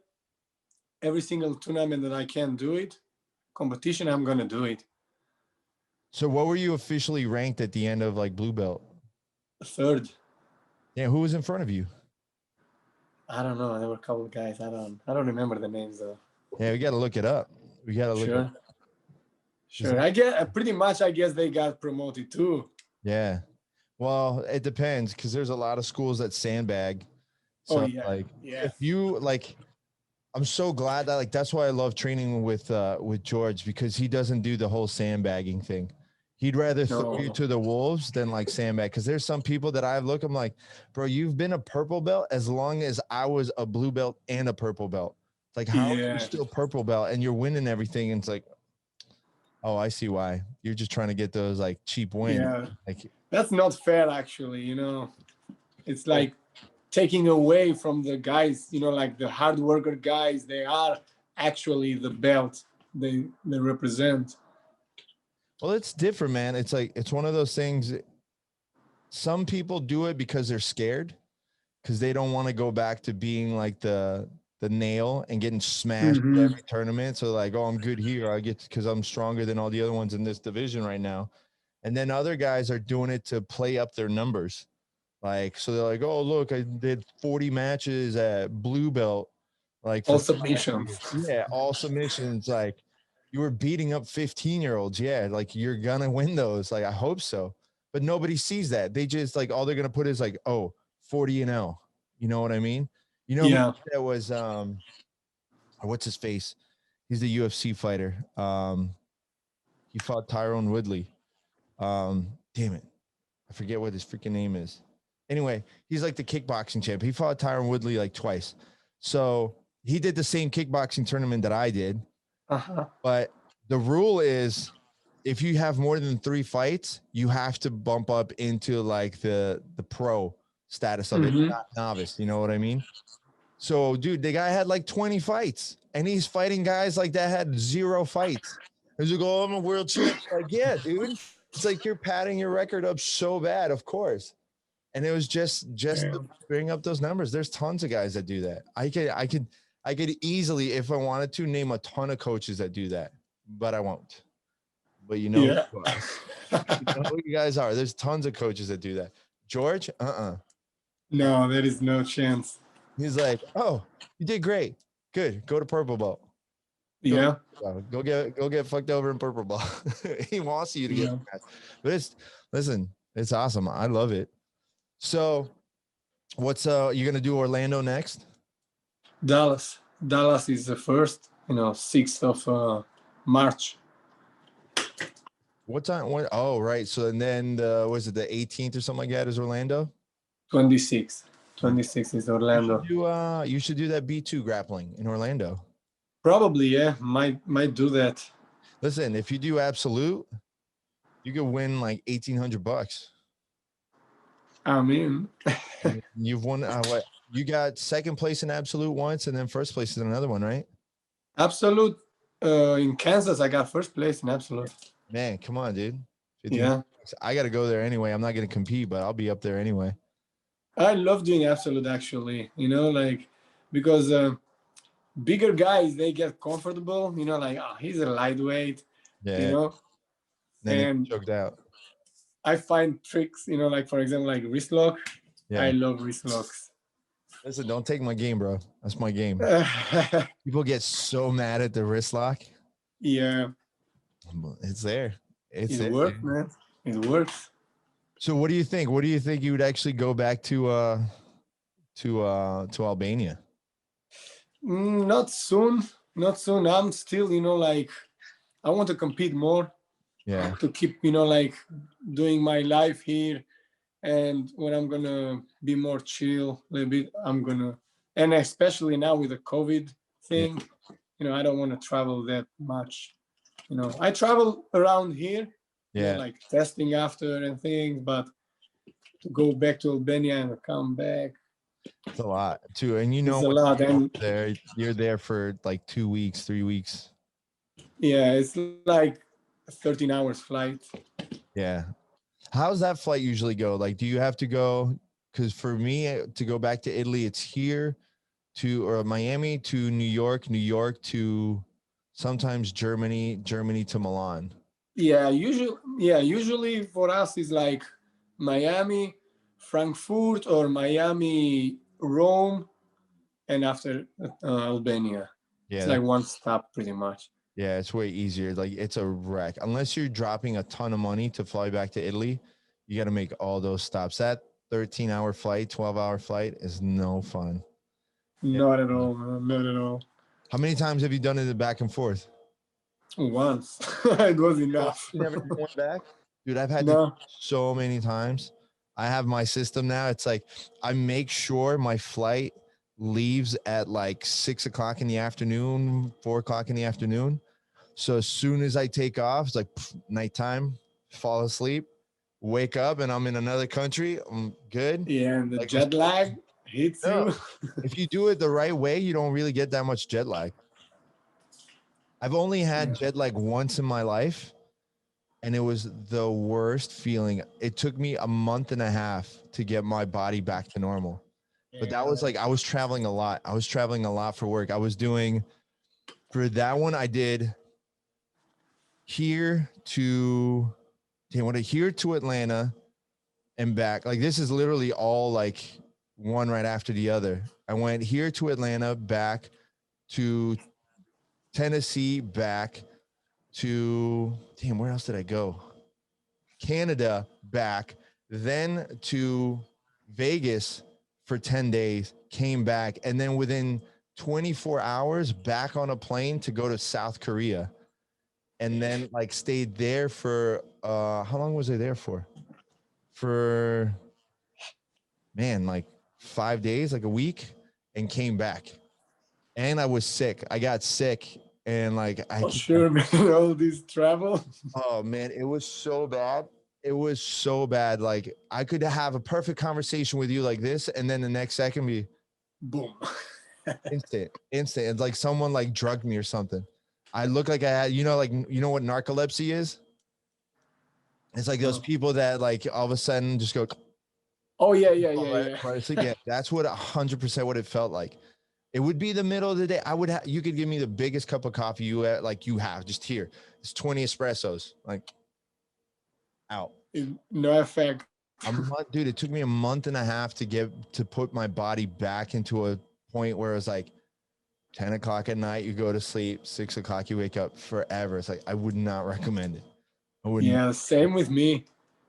every single tournament that I can do it, competition, I'm gonna do it.
So what were you officially ranked at the end of like blue belt?
3rd.
Yeah, who was in front of you?
I don't know. There were a couple of guys. I don't remember the names though.
Yeah, we got to look it up. We got to look.
Sure. Sure. I guess they got promoted too.
Yeah. Well, it depends, because there's a lot of schools that sandbag. So if you like, I'm so glad that that's why I love training with George, because he doesn't do the whole sandbagging thing. He'd rather throw you to the wolves than like sandbag. Because there's some people that I've looked, I'm like, bro, you've been a purple belt as long as I was a blue belt and a purple belt. It's like, how are you still purple belt and you're winning everything? And it's like, oh, I see why. You're just trying to get those like cheap wins.
Yeah.
Like,
that's not fair, actually. It's like taking away from the guys, like the hard worker guys. They are actually the belt they represent.
Well, it's different, man. It's like, it's one of those things. Some people do it because they're scared, because they don't want to go back to being like the nail and getting smashed every tournament. So like, oh, I'm good here. I get, because I'm stronger than all the other ones in this division right now. And then other guys are doing it to play up their numbers. Like, so they're like, oh, look, I did 40 matches at blue belt. Like
all submissions.
Yeah, all submissions. Like, you were beating up 15-year-olds. Yeah, like you're gonna win those. Like, I hope so. But nobody sees that. They just like, all they're gonna put is like, oh, 40-0. You know what I mean? That was what's his face? He's the UFC fighter. He fought Tyrone Woodley. Damn it, I forget what his freaking name is. Anyway, he's like the kickboxing champ. He fought Tyron Woodley like twice. So he did the same kickboxing tournament that I did. But the rule is, if you have more than 3 fights, you have to bump up into like the pro status of it, not novice. You know what I mean? So, dude, the guy had like 20 fights, and he's fighting guys like that had 0 fights. He's like, "Oh, I'm a world champ." Like, yeah, dude. It's like you're padding your record up so bad, of course. And it was just to bring up those numbers. There's tons of guys that do that. I could easily, if I wanted to, name a ton of coaches that do that, but I won't. But you know,
Yeah.
you know who you guys are. There's tons of coaches that do that. George,
No, there is no chance.
he's like, "Oh, you did great. Good. Go to purple belt.
Yeah.
Go get fucked over in purple belt." He wants you to get mad. But it's awesome. I love it. So what's you gonna do Orlando next?
Dallas. Dallas is the first, 6th of March.
What time? What? Oh, right. So and then was it the 18th or something like that? Is Orlando?
26th. 26th is Orlando.
You should do that B2 grappling in Orlando.
Probably, yeah. Might do that.
Listen, if you do absolute, you could win like $1,800.
I mean,
You've won what? You got second place in absolute once, and then first place in another one, right?
absolute. In Kansas, I got first place in absolute.
Man, come on, dude.
Yeah.
I got to go there anyway. I'm not going to compete, but I'll be up there anyway.
I love doing absolute actually, because bigger guys, they get comfortable, like, oh, he's a lightweight,
Yeah. Then
and
choked out.
I find tricks, like, for example, like wrist lock.
Yeah.
I love wrist locks.
Listen, don't take my game, bro. That's my game. People get so mad at the wrist lock.
Yeah.
It's there.
It works, man. It works.
So what do you think? What do you think you would actually go back to Albania?
Not soon. Not soon. I'm still, like, I want to compete more.
Yeah.
To keep, like, doing my life here. And when I'm gonna be more chill a little bit, and especially now with the COVID thing, I don't want to travel that much. I travel around here, like testing after and things, but to go back to Albania and come back,
it's a lot too. And
it's a lot. And
you're there for like 2 weeks, 3 weeks.
Yeah, it's like a 13 hours flight.
Yeah. How's that flight usually go? Like, do you have to go? Because for me to go back to Italy, it's here or Miami to New York to sometimes Germany to Milan.
Yeah, usually for us is like Miami, Frankfurt, or Miami, Rome, and after Albania. Yeah, it's like one stop pretty much.
Yeah, it's way easier. Like, it's a wreck. Unless you're dropping a ton of money to fly back to Italy, you got to make all those stops. That 13-hour flight, 12-hour flight is no fun.
Not at all, man. Not at all.
How many times have you done it back and forth?
Once. It was enough.
You never went back? Dude, I've had to so many times. I have my system now. It's like I make sure my flight leaves at like 6 o'clock in the afternoon, 4 o'clock in the afternoon. So as soon as I take off, it's like nighttime, fall asleep, wake up, and I'm in another country. I'm good.
Yeah, and the jet lag hits you.
If you do it the right way, you don't really get that much jet lag. I've only had jet lag once in my life, and it was the worst feeling. It took me a month and a half to get my body back to normal. But that was like, I was traveling a lot. I was traveling a lot for work. I was doing, for that one, I did here to Atlanta and back. Like, this is literally all like one right after the other. I went here to Atlanta, back to Tennessee, back to, where else did I go? Canada, back, then to Vegas for 10 days, came back, and then within 24 hours back on a plane to go to South Korea, and then like stayed there for how long was I there for like 5 days, like a week, and came back. And I was sick. I got sick, and like
man, all this travel.
Oh man, it was so bad. It was so bad. Like, I could have a perfect conversation with you like this, and then the next second be
boom.
instant. It's like someone like drugged me or something. I look like I had, like, what narcolepsy is? It's like those
No.
people that like all of a sudden just go
Oh yeah,
right asleep. Yeah, that's what 100% what it felt like. It would be the middle of the day. You could give me the biggest cup of coffee you have just here. It's 20 espressos, like out.
No effect.
Dude, it took me a month and a half to put my body back into a point where it was like 10 o'clock at night, you go to sleep, 6 o'clock, you wake up forever. It's like, I would not recommend it. I wouldn't.
Yeah, same with me.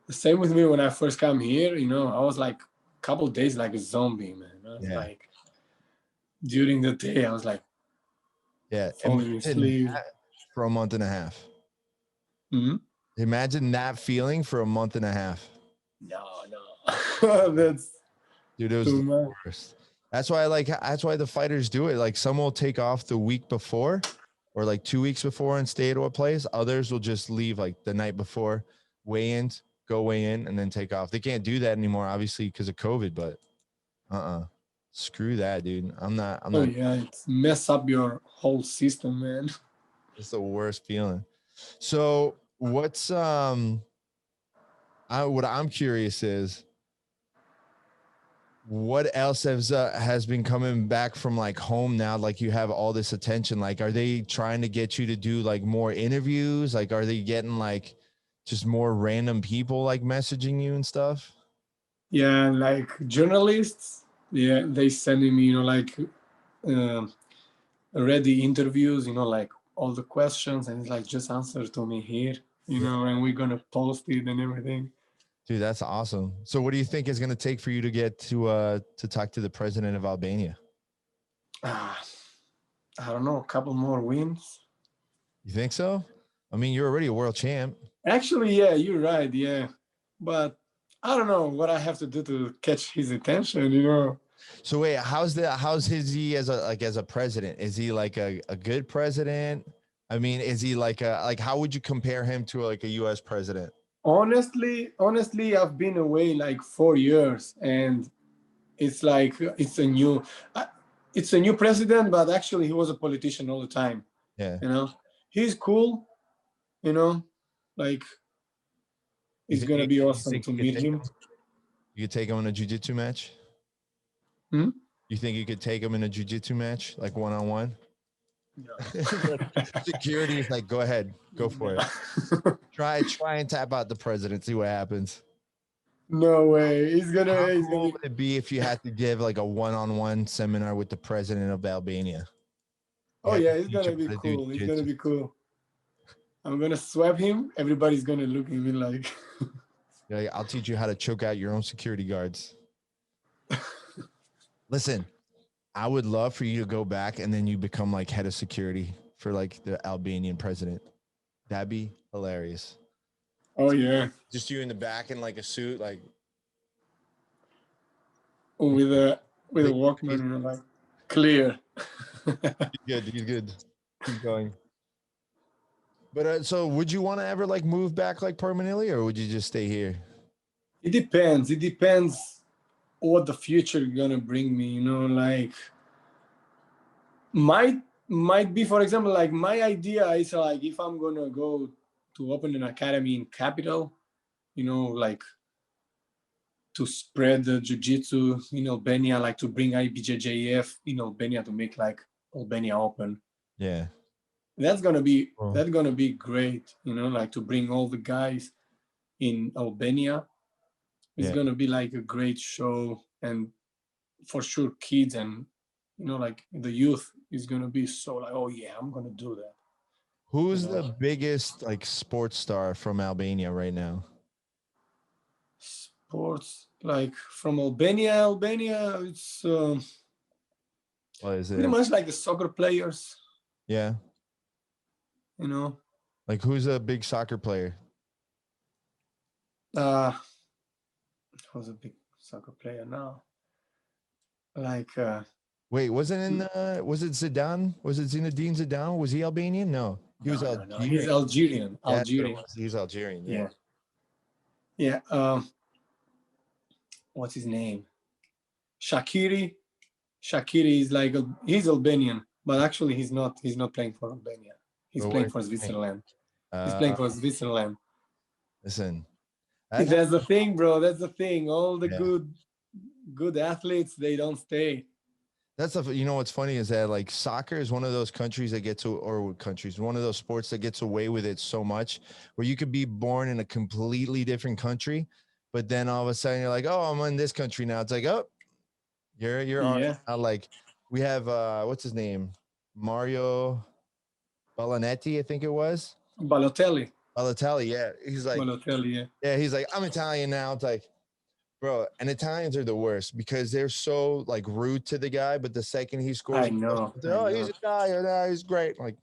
The same with me when I first come here. I was like a couple of days like a zombie, man. I was like during the day, I was like falling asleep
for a month and a half.
Mm-hmm.
Imagine that feeling for a month and a half.
No. That's
dude, it was the worst. That's why the fighters do it. Like some will take off the week before or like 2 weeks before and stay at a place. Others will just leave like the night before, go weigh in and then take off. They can't do that anymore, obviously, because of COVID, but screw that, dude. I'm not.
Yeah, it's mess up your whole system, man.
It's the worst feeling. So what's what I'm curious is, what else has been coming back from like home now? Like you have all this attention. Like, are they trying to get you to do like more interviews? Like, are they getting like just more random people like messaging you and stuff?
Yeah, like journalists. Yeah, they sending me, like ready interviews. Like all the questions, and it's like just answer to me here. And we're gonna post it and everything.
Dude, that's awesome. So what do you think is going to take for you to get to talk to the president of Albania?
I don't know, a couple more wins.
You think so? I mean, you're already a world champ.
Actually, yeah, you're right. Yeah. But I don't know what I have to do to catch his attention.
So wait, how's he as a president? Is he like a good president? I mean, is he like how would you compare him to like a US president?
Honestly, I've been away like 4 years, and it's like it's a new president, but actually he was a politician all the time.
Yeah.
He's cool, like it's gonna be awesome to meet him.
You could take him in a jiu-jitsu match? You think you could take him in a jiu-jitsu match, like one-on-one?
No.
Security is like, go ahead, go for it. Try and tap out the president, see what happens.
No way.
How cool would it be if you had to give like a one-on-one seminar with the president of Albania?
Oh yeah, it's gonna be cool. It's gonna be cool. I'm gonna swap him. Everybody's gonna look at me like.
Yeah, I'll teach you how to choke out your own security guards. Listen, I would love for you to go back and then you become like head of security for like the Albanian president. That'd be hilarious.
Oh yeah.
Just you in the back in like a suit, like
with a Walkman, like clear.
He's good. Keep going. But so would you want to ever like move back like permanently, or would you just stay here?
It depends. It depends what the future is gonna bring me. Like might be, for example, like my idea is like if I'm gonna go to open an academy in capital, like to spread the jiu-jitsu in Albania, like to bring IBJJF in Albania to make like Albania open.
Yeah.
That's gonna be great, like to bring all the guys in Albania. It's gonna be like a great show, and for sure kids and like the youth is gonna be so like, oh yeah, I'm gonna do that.
Who's the biggest like sports star from Albania right now?
Sports like from Albania, it's
what is it?
Pretty much like the soccer players.
Yeah.
Like
who's a big soccer player?
Who's a big soccer player now? Like
wait, was it Zidane? Was it Zinedine Zidane? Was he Albanian? No, he was Algerian.
No, he's Algerian.
He's Algerian. Yeah.
Yeah. What's his name? Shaqiri Shaqiri is like he's Albanian, but actually he's not. He's not playing for Albania. He's
But
playing
what
for Switzerland. He's
uh
playing for Switzerland.
listen,
That's the thing, bro. That's the thing. All the
yeah.
good athletes, they don't stay.
That's the, you know, what's funny is that like soccer is one of those countries that gets to, or countries, one of those sports that gets away with it so much, where you could be born in a completely different country, but then all of a sudden you're like, oh, I'm in this country now. It's like, oh, you're already
Yeah.
not like, we have what's his name, Mario Balonetti, I think it was
Balotelli.
Balotelli. Yeah, he's like,
Balotelli, yeah.
yeah, he's like, I'm Italian now. It's like, bro, and Italians are the worst because they're so like rude to the guy, but the second he scores,
I know.
oh, he's Italian, oh, he's great. Like,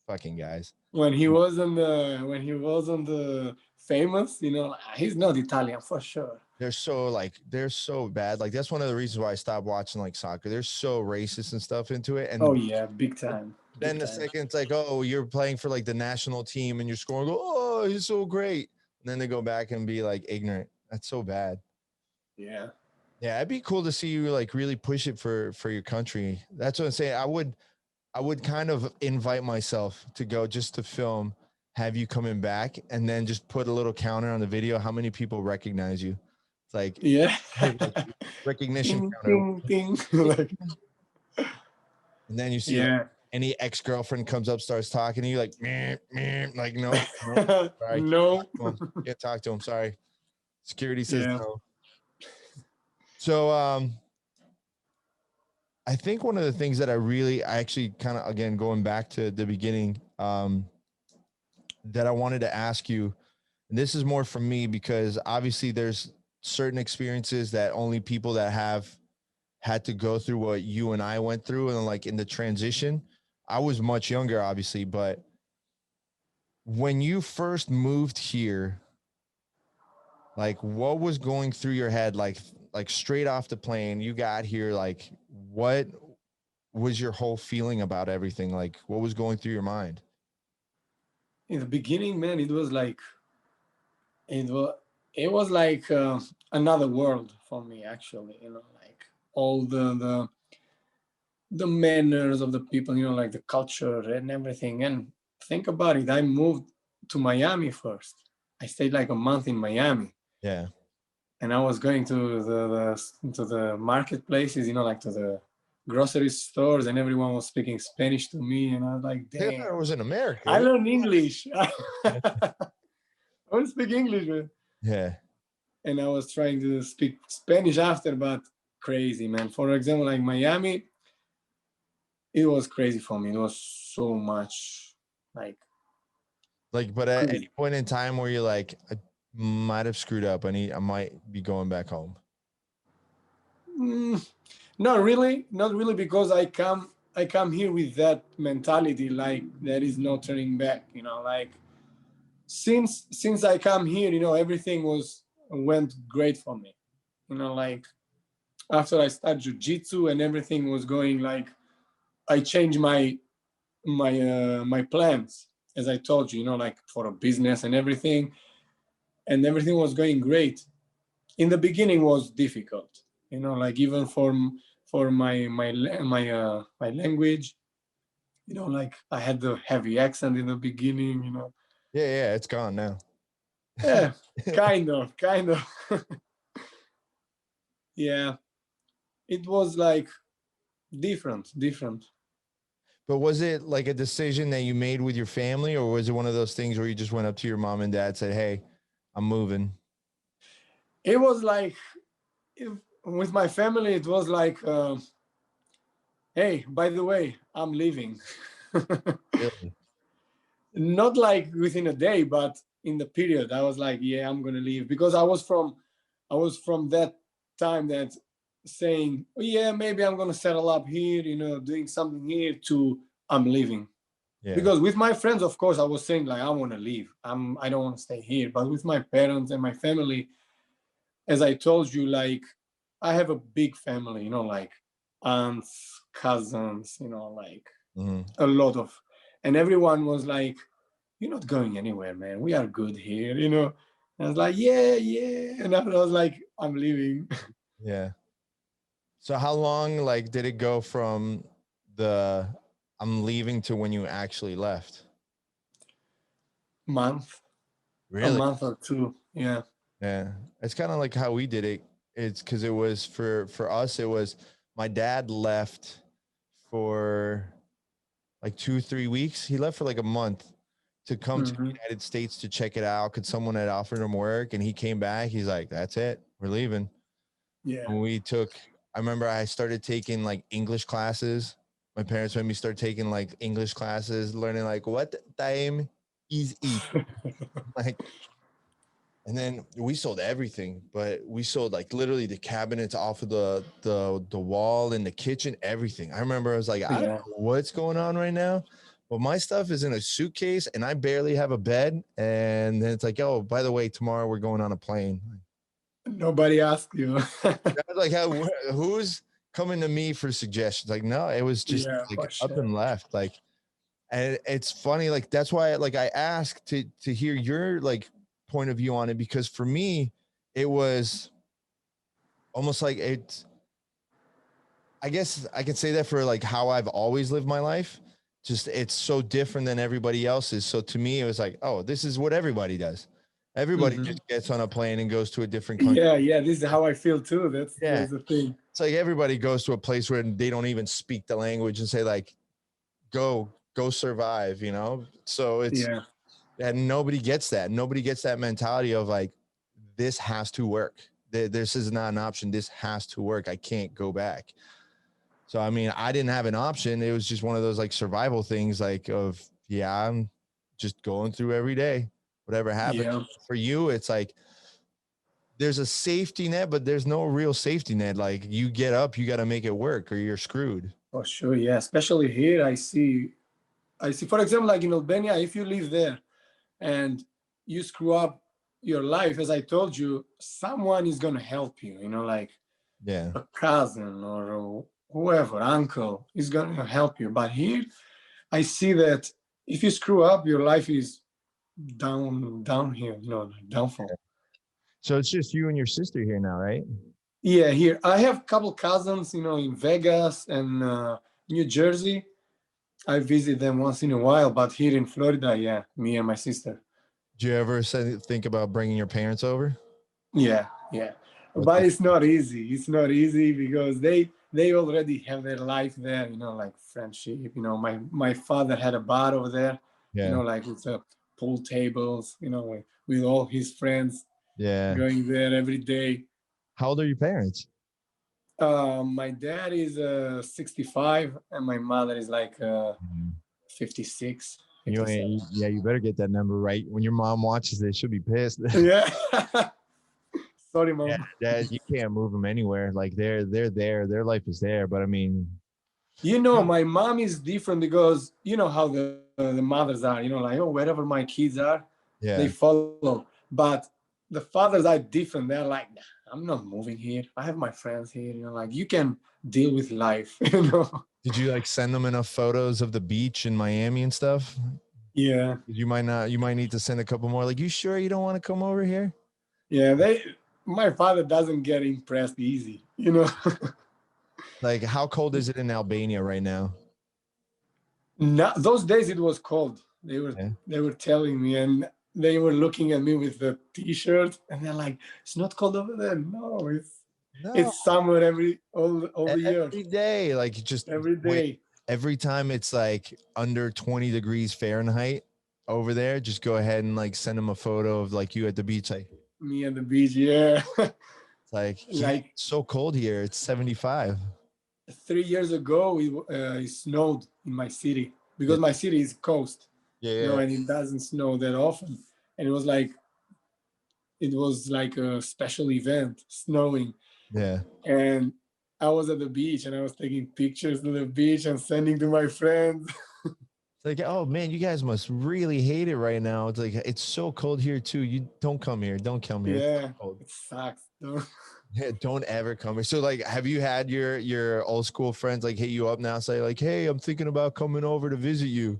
fucking guys.
When he wasn't the famous, you know, he's not Italian for sure.
They're so bad. Like that's one of the reasons why I stopped watching like soccer. They're so racist and stuff into it. And
oh yeah, big time.
then the second it's like, oh, you're playing for like the national team and you're scoring, go, oh, he's so great. And then they go back and be like ignorant. That's so bad.
Yeah.
Yeah, it'd be cool to see you like really push it for your country. That's what I'm saying. I would kind of invite myself to go just to film, have you coming back, and then just put a little counter on the video. How many people recognize you? It's like,
yeah,
recognition
ding,
counter.
ding, ding. Like,
and then you see like, any ex-girlfriend comes up, starts talking to you like, meh, meh, like no, sorry,
no,
can't talk to him. Sorry, security says no. So, I think one of the things that I actually kind of, again, going back to the beginning, that I wanted to ask you, and this is more from me because obviously there's certain experiences that only people that have had to go through what you and I went through. And like in the transition, I was much younger, obviously, but when you first moved here, like what was going through your head? Like straight off the plane, you got here, like what was your whole feeling about everything? Like what was going through your mind?
In the beginning, man, it was like another world for me, actually. You know, like all the manners of the people, you know, like the culture and everything. And think about it, I moved to Miami first. I stayed like a month in Miami.
Yeah.
And I was going to the marketplaces, you know, like to the grocery stores, and everyone was speaking Spanish to me, and I was like, damn,
I was in America.
I learned English. I don't speak English, man.
Yeah.
And I was trying to speak Spanish after, but crazy, man. For example, like Miami, it was crazy for me. It was so much like
but at any point in time where you're like, I might have screwed up. I might be going back home.
Not really, because I come here with that mentality, like there is no turning back, you know, like since I come here, you know, everything went great for me, you know, like after I started jiu-jitsu and everything was going, like I changed my plans, as I told you, you know, like for a business and everything was going great. In the beginning was difficult, you know, like even for my language, you know, like I had the heavy accent in the beginning, you know.
Yeah, it's gone now.
Yeah, kind of. Yeah, it was like different.
But was it like a decision that you made with your family, or was it one of those things where you just went up to your mom and dad, said, hey, I'm moving?
It was like, with my family, it was like, hey, by the way, I'm leaving.
Really?
Not like within a day, but in the period, I was like, yeah, I'm gonna leave, because I was from that time that saying, oh, yeah, maybe I'm gonna settle up here, you know, doing something here, to I'm leaving. Yeah. Because with my friends, of course, I was saying like, I want to leave. I don't want to stay here. But with my parents and my family, as I told you, like I have a big family, you know, like aunts, cousins, you know, like a lot of, and everyone was like, you're not going anywhere, man. We are good here, you know. And I was like, yeah. And I was like, I'm leaving.
Yeah. So how long like did it go from the I'm leaving to when you actually left?
Month, a
Really?
month or two. Yeah.
Yeah. It's kind of like how we did it. It's because it was for us, it was my dad left for like 2, 3 weeks. He left for like a month to come to the
Hmm.
United States to check it out. Could someone had offered him work and he came back. He's like, that's it. We're leaving.
Yeah.
And we took, I remember I started taking like English classes. My parents made me start taking like English classes, learning like what time is it? Like, and then we sold everything, but we sold like literally the cabinets off of the wall in the kitchen, everything. I remember I was like, I don't
Yeah.
know what's going on right now, but my stuff is in a suitcase and I barely have a bed. And then it's like, oh, by the way, tomorrow we're going on a plane.
Nobody asked you.
I was like, who's coming to me for suggestions? Like, no, it was just
Yeah,
like
for
up
sure.
and left. Like, and it's funny, like that's why like I asked to hear your like point of view on it, because for me, it was almost like it's, I guess I can say that for like how I've always lived my life. Just it's so different than everybody else's. So to me, it was like, oh, this is what everybody does. Everybody
Hmm.
just gets on a plane and goes to a different country.
Yeah, yeah. This is how I feel too.
Yeah.
That's the thing.
It's like everybody goes to a place where they don't even speak the language and say like, go survive, you know? So it's,
Yeah,
and nobody gets that. Nobody gets that mentality of like, this has to work. This is not an option. This has to work. I can't go back. So, I mean, I didn't have an option. It was just one of those like survival things, like of, yeah, I'm just going through every day, whatever happens.
yeah,
For you, it's like, there's a safety net, but there's no real safety net. Like you get up, you got to make it work or you're screwed.
for sure. Yeah, especially here, I see. For example, like in Albania, if you live there and you screw up your life, as I told you, someone is gonna help you. You know, like
Yeah.
a cousin or whoever, uncle is gonna help you. But here, I see that if you screw up, your life is downhill. You know, like downfall.
So it's just you and your sister here now, right?
Yeah, here I have a couple cousins, you know, in Vegas and New Jersey. I visit them once in a while, but here in Florida, yeah, me and my sister.
Do you ever think about bringing your parents over?
Yeah, yeah.
What
But
the,
it's not easy. It's not easy because they already have their life there, you know, like friendship. You know, my father had a bar over there, you
yeah.
know, like with pool tables, you know, with all his friends
Yeah.
going there every day.
How old are your parents?
My dad is 65 and my mother is like
Mhm.
56,
You
57.
ain't, yeah, you better get that number right. When your mom watches this, she'll be pissed.
Yeah. Sorry,
Yeah,
mom.
dad, you can't move them anywhere. Like they're there. Their life is there. But I mean,
You know, my mom is different because you know how the mothers are, you know, like, oh, wherever my kids are, they
yeah.
follow. But the fathers are different. They're like, nah, I'm not moving here. I have my friends here. You know, like you can deal with life, you know.
Did you like send them enough photos of the beach in Miami and stuff?
Yeah.
You might not. You might need to send a couple more. Like, you sure you don't want to come over here?
Yeah. My father doesn't get impressed easy, you know.
Like, how cold is it in Albania right now?
Those days it was cold.
Yeah.
They were telling me, and they were looking at me with the t-shirt, and they're like, "It's not cold over there." No,
No,
it's summer all the year,
every day. Like, just
every
wait.
day.
Every time it's like under 20 degrees Fahrenheit over there, just go ahead and like send them a photo of like you at the beach. Like,
Me at the beach, yeah.
it's like, yeah,
Like
it's so cold here. It's 75.
3 years ago, it snowed in my city
Yeah.
because my city is coast,
Yeah.
you know,
Yeah.
and it doesn't snow that often. And it was like a special event, snowing.
Yeah.
And I was at the beach and I was taking pictures of the beach and sending to my friends.
It's like, oh man, you guys must really hate it right now. It's like it's so cold here too. You don't come here. Don't come here. It's so
Yeah,
cold.
it sucks. Though.
Yeah, don't ever come here. So like, have you had your old school friends like hit you up now, say like, hey, I'm thinking about coming over to visit you?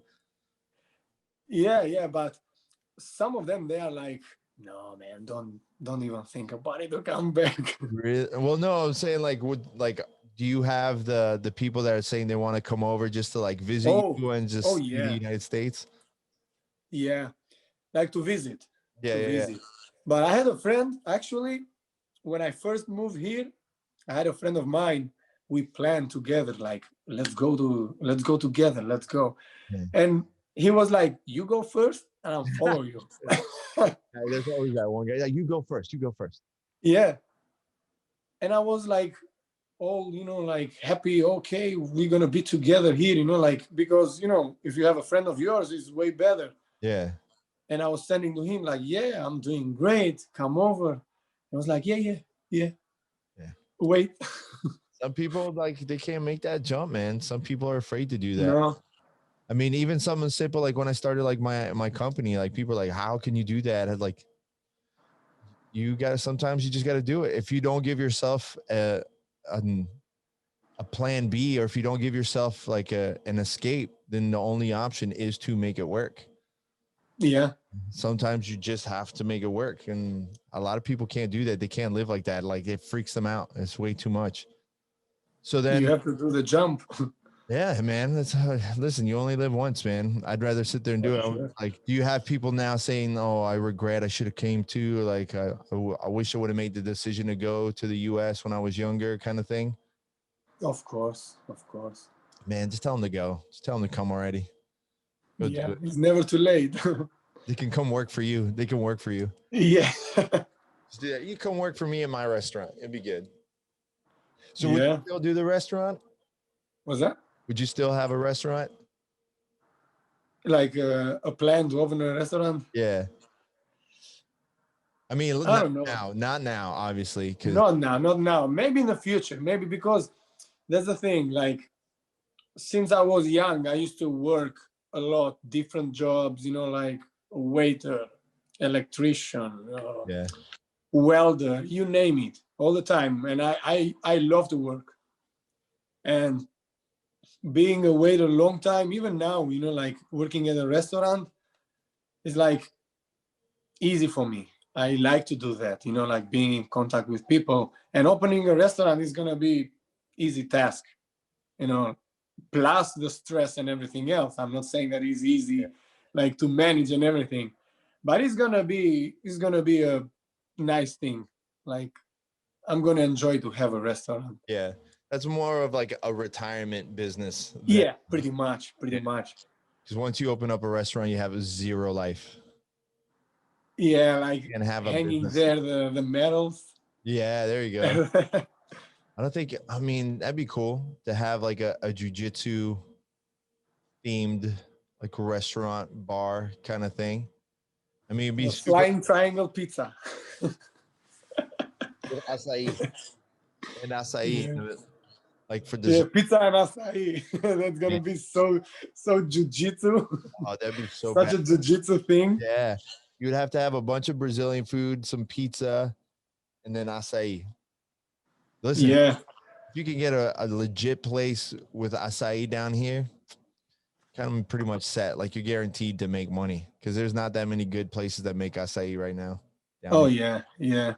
Yeah, yeah, but some of them they are like, no, man, don't even think about it to come back.
Really? Well, no, I'm saying like, would like, do you have the people that are saying they want to come over just to like visit you and just
oh
see the
yeah,
United States?
yeah, like to visit,
Yeah,
to
yeah, yeah.
visit. But I had a friend actually when I first moved here. I had a friend of mine. We planned together, like let's go together, let's go.
Yeah.
And he was like, "You go first, and I'll follow you."
There's always that one guy. Yeah, you go first. You go first.
Yeah, and I was like, all like happy. Okay, we're gonna be together here, like because if you have a friend of yours, it's way better.
Yeah.
And I was sending to him like, "Yeah, I'm doing great. Come over." I was like, "Yeah, yeah, yeah.
Yeah.
Wait."
Some people like they can't make that jump, man. Some people are afraid to do that.
No.
I mean, even something simple like when I started like my company, like people are like, how can you do that? And like you gotta sometimes you just gotta do it. If you don't give yourself a plan B, or if you don't give yourself like an escape, then the only option is to make it work.
Yeah.
Sometimes you just have to make it work. And a lot of people can't do that. They can't live like that. Like it freaks them out. It's way too much. So then
You have to do the jump.
yeah, man. That's listen, you only live once, man. I'd rather sit there and do it.
Sure.
Like, do you have people now saying, "Oh, I regret I should have came to." Like, I wish I would have made the decision to go to the U.S. when I was younger, kind of thing.
Of course, of course.
Man, just tell them to go. Just tell them to come already. Go do
Yeah,
it.
it's never too late.
They can come work for you. They can work for you.
Yeah.
Just do that. You come work for me in my restaurant. It'd be good. So would
Yeah.
you still do the restaurant?
What's that?
Would you still have a restaurant?
Like a plan to open a restaurant?
Yeah. I mean,
I don't know.
not now, obviously.
Not now, not now. Maybe in the future. Maybe because that's the thing. Like since I was young, I used to work a lot, different jobs. Like waiter, electrician,
yeah,
welder, you name it, all the time. And I love to work. And being a waiter a long time, even now, like working at a restaurant is like easy for me. I like to do that, like being in contact with people. And opening a restaurant is gonna be easy task, plus the stress and everything else. I'm not saying that it's easy, like to manage and everything, but it's gonna be a nice thing. Like I'm gonna enjoy to have a restaurant.
yeah. That's more of like a retirement business.
Yeah, pretty much.
Because once you open up a restaurant, you have a zero life.
Yeah, like
And have a
hanging
business.
there the medals.
Yeah, there you go. I don't think. I mean, that'd be cool to have like a jiu-jitsu themed like restaurant bar kind of thing. I mean, it'd be super
flying triangle pizza.
with acai and acai.
Yeah.
Like for
Yeah,
dessert.
pizza and acai. That's gonna be so jiu-jitsu.
Oh, that'd be so
Such
bad.
a jiu-jitsu thing.
Yeah. You'd have to have a bunch of Brazilian food, some pizza, and then acai. Listen,
Yeah.
if you can get a legit place with acai down here, kind of pretty much set. Like you're guaranteed to make money because there's not that many good places that make acai right now.
Oh
Here.
yeah.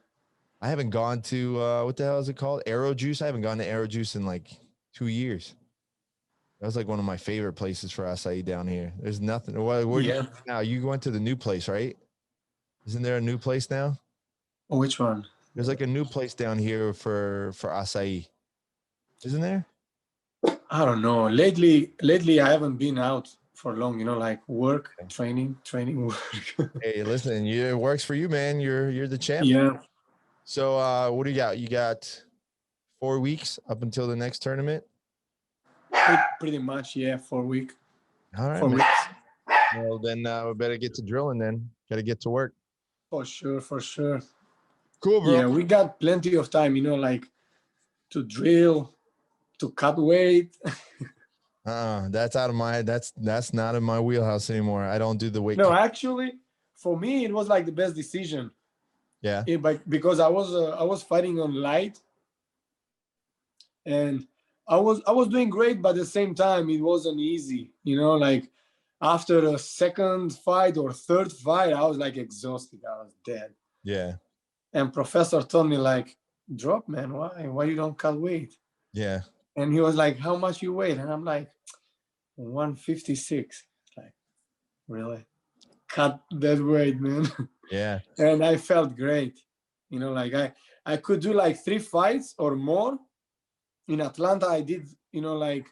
I haven't gone to what the hell is it called? Arrow Juice. I haven't gone to Arrow Juice in like 2 years. That was like one of my favorite places for acai down here. There's nothing. Where
Yeah.
now? You went to the new place, right? Isn't there a new place now?
Oh, which one?
There's like a new place down here for acai. Isn't there?
I don't know. Lately I haven't been out for long, like work, training, work.
Hey, listen, it works for you, man. You're the champ.
Yeah.
So what do you got? You got 4 weeks up until the next tournament?
Pretty much, yeah, 4 weeks.
All right,
4
man.
weeks.
Well, then we better get to drilling then. Got to get to work.
For sure.
Cool, bro.
Yeah, we got plenty of time, like to drill, to cut weight.
That's out of my that's not in my wheelhouse anymore. I don't do the weight.
No, actually, for me, it was like the best decision.
Yeah.
Because I was fighting on light, and I was doing great, but at the same time, it wasn't easy. Like after a second fight or third fight, I was like exhausted. I was dead.
Yeah.
And professor told me like, drop, man. Why you don't cut weight?
Yeah.
And he was like, how much you weigh? And I'm like, 156. Like, really? Cut that weight, man.
Yeah.
And I felt great. You know, like I could do like 3 fights or more. In Atlanta, I did, you know, like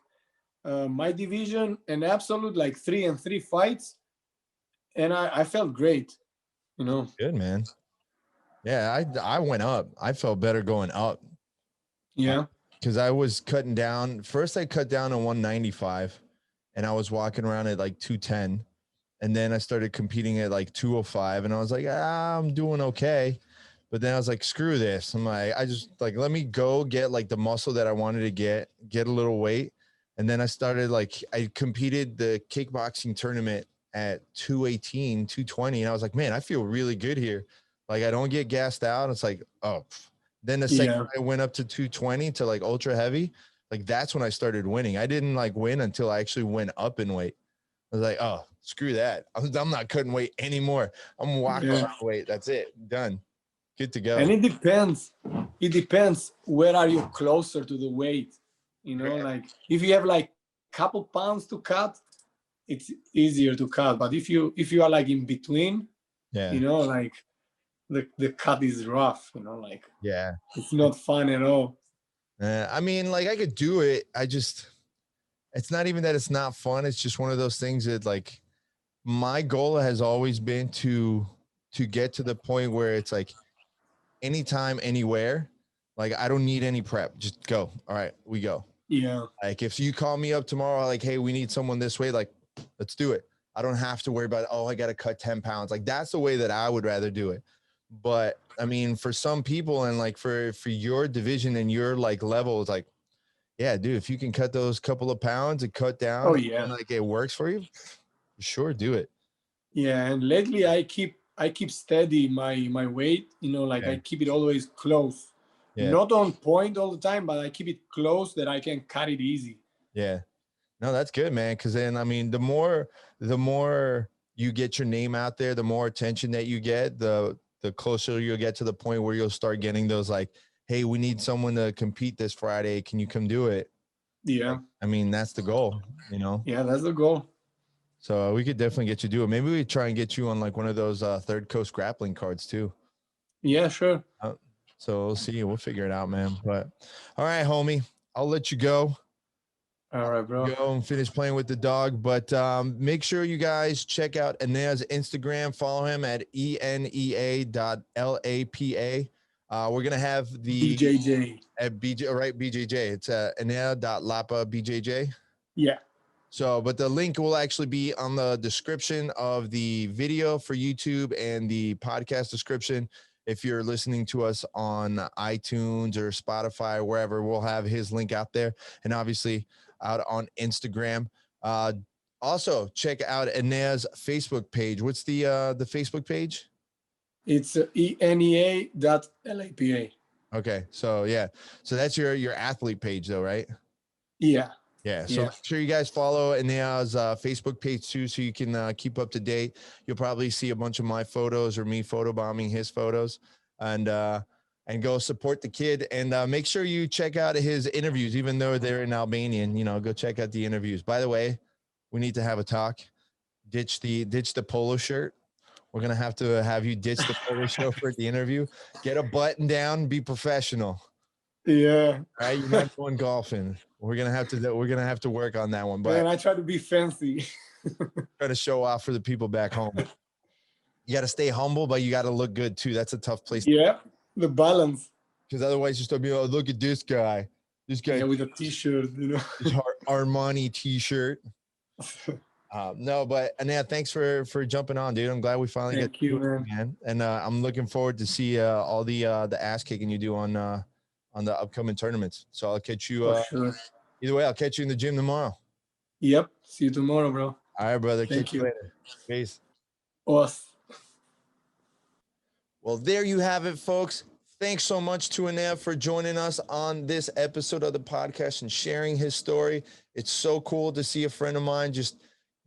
my division and absolute, like 3 and 3 fights. And I felt great, you know.
Good, man. Yeah, I went up. I felt better going up.
Yeah.
Because I was cutting down. First, I cut down to 195, and I was walking around at like 210. And then I started competing at like 205, and I was like, I'm doing okay. But then I was like, screw this. I'm like, I just like, let me go get like the muscle that I wanted to get a little weight. And then I started like, I competed the kickboxing tournament at 218, 220. And I was like, man, I feel really good here. Like, I don't get gassed out. It's like, oh, then the second I went up to 220 to like ultra heavy, like that's when I started winning. I didn't like win until I actually went up in weight. I was like, oh, screw that. I'm not cutting weight anymore. I'm walking around weight. That's it. Done. Good to go.
And it depends. It depends where are you closer to the weight. You know, like if you have like couple pounds to cut, it's easier to cut. But if you are like in between, you know, like the cut is rough, you know, like it's not fun at all.
I mean, like I could do it. It's not even that it's not fun. It's just one of those things that like my goal has always been to get to the point where it's like anytime, anywhere. Like I don't need any prep. Just go. All right, we go.
Yeah.
Like if you call me up tomorrow, like, hey, we need someone this way, like, let's do it. I don't have to worry about, oh, I got to cut 10 pounds. Like that's the way that I would rather do it. But I mean, for some people and like for your division and your like level, it's like, yeah, dude, if you can cut those couple of pounds and cut down, and like it works for you, sure, do it.
Yeah, and lately I keep steady my weight, you know, like I keep it always close. Not on point all the time, but I keep it close that I can cut it easy.
Yeah. No, that's good, man. Cause then I mean, the more you get your name out there, the more attention that you get, the closer you'll get to the point where you'll start getting those like, hey, we need someone to compete this Friday. Can you come do it?
Yeah.
Like, I mean, that's the goal, you know?
Yeah, that's the goal.
So we could definitely get you to do it. Maybe we try and get you on like one of those Third Coast grappling cards too.
Yeah, sure.
So we'll see. We'll figure it out, man. But all right, homie, I'll let you go.
All right, bro.
Go and finish playing with the dog. But make sure you guys check out Enea's Instagram. Follow him at enea.lapa. We're gonna have the
BJJ
at BJ, right? BJJ. It's enea.lapa BJJ.
Yeah.
So, but the link will actually be on the description of the video for YouTube and the podcast description. If you're listening to us on iTunes or Spotify, wherever, we'll have his link out there. And obviously out on Instagram. Also, check out Enea's Facebook page. What's the Facebook page?
It's enea.lapa.
Okay, so yeah, so that's your athlete page, though, right?
Yeah.
Yeah, so make sure you guys follow Enea's Facebook page too, so you can keep up to date. You'll probably see a bunch of my photos or me photobombing his photos, and go support the kid. And make sure you check out his interviews, even though they're in Albanian. You know, go check out the interviews. By the way, we need to have a talk. Ditch the polo shirt. We're gonna have to have you ditch the polo shirt for the interview. Get a button down. Be professional.
Yeah.
All right, you're not going golfing. We're gonna have to work on that one. But
man, I try to be fancy.
Try to show off for the people back home. You got to stay humble, but you got to look good too. That's a tough place.
Yeah, the balance.
Because otherwise, you start being, oh, look at this guy. This guy
with a t-shirt, you know.
His Armani t-shirt. No, but Enea, thanks for jumping on, dude. I'm glad we finally
Thank you,
man. And I'm looking forward to see all the ass kicking you do on the upcoming tournaments. So I'll catch you.
Sure.
Either way, I'll catch you in the gym tomorrow.
Yep. See you tomorrow, bro.
All right, brother.
Thank you.
Later. Peace.
Awesome.
Well, there you have it, folks. Thanks so much to Enea for joining us on this episode of the podcast and sharing his story. It's so cool to see a friend of mine just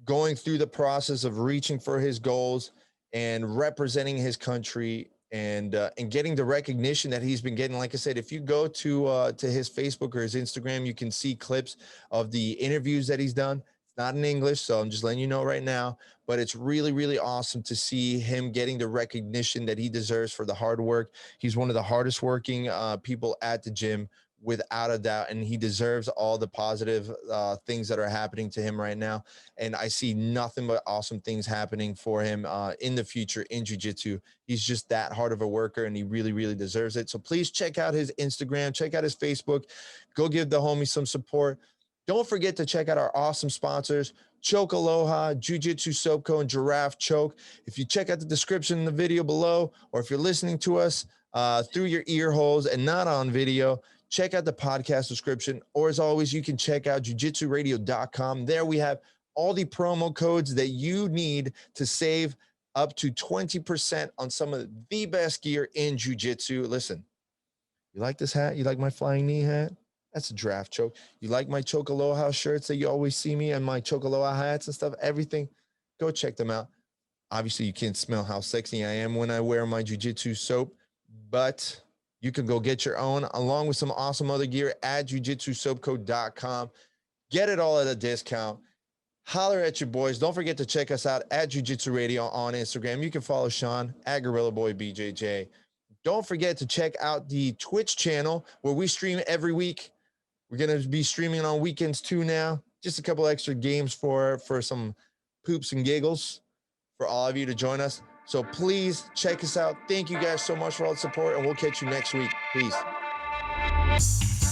going through the process of reaching for his goals and representing his country and getting the recognition that he's been getting. Like I said, if you go to his Facebook or his Instagram, you can see clips of the interviews that he's done. It's not in English, so I'm just letting you know right now, but it's really, really awesome to see him getting the recognition that he deserves for the hard work. He's one of the hardest working people at the gym, without a doubt, and he deserves all the positive things that are happening to him right now. And I see nothing but awesome things happening for him in the future in jiu-jitsu. He's just that hard of a worker, and he really, really deserves it. So please check out his Instagram, check out his Facebook, go give the homie some support. Don't forget to check out our awesome sponsors, Choke Aloha, Jiu-Jitsu Soap Co, and Giraffe Choke. If you check out the description in the video below, or if you're listening to us through your ear holes and not on video, check out the podcast description. Or as always, you can check out jiu-jitsuradio.com. There we have all the promo codes that you need to save up to 20% on some of the best gear in jiu-jitsu. Listen, you like this hat? You like my flying knee hat? That's a Draft Choke. You like my Choke Aloha shirts that you always see me and my Choke Aloha hats and stuff, everything? Go check them out. Obviously, you can't smell how sexy I am when I wear my jiu-jitsu soap, but you can go get your own along with some awesome other gear at jiu-jitsusoapco.com. Get it all at a discount. Holler at your boys. Don't forget to check us out at Jiu-Jitsu Radio on Instagram. You can follow Sean at Gorilla Boy BJJ. Don't forget to check out the Twitch channel where we stream every week. We're going to be streaming on weekends too now. Just a couple extra games for some poops and giggles for all of you to join us. So please check us out. Thank you guys so much for all the support, and we'll catch you next week. Peace.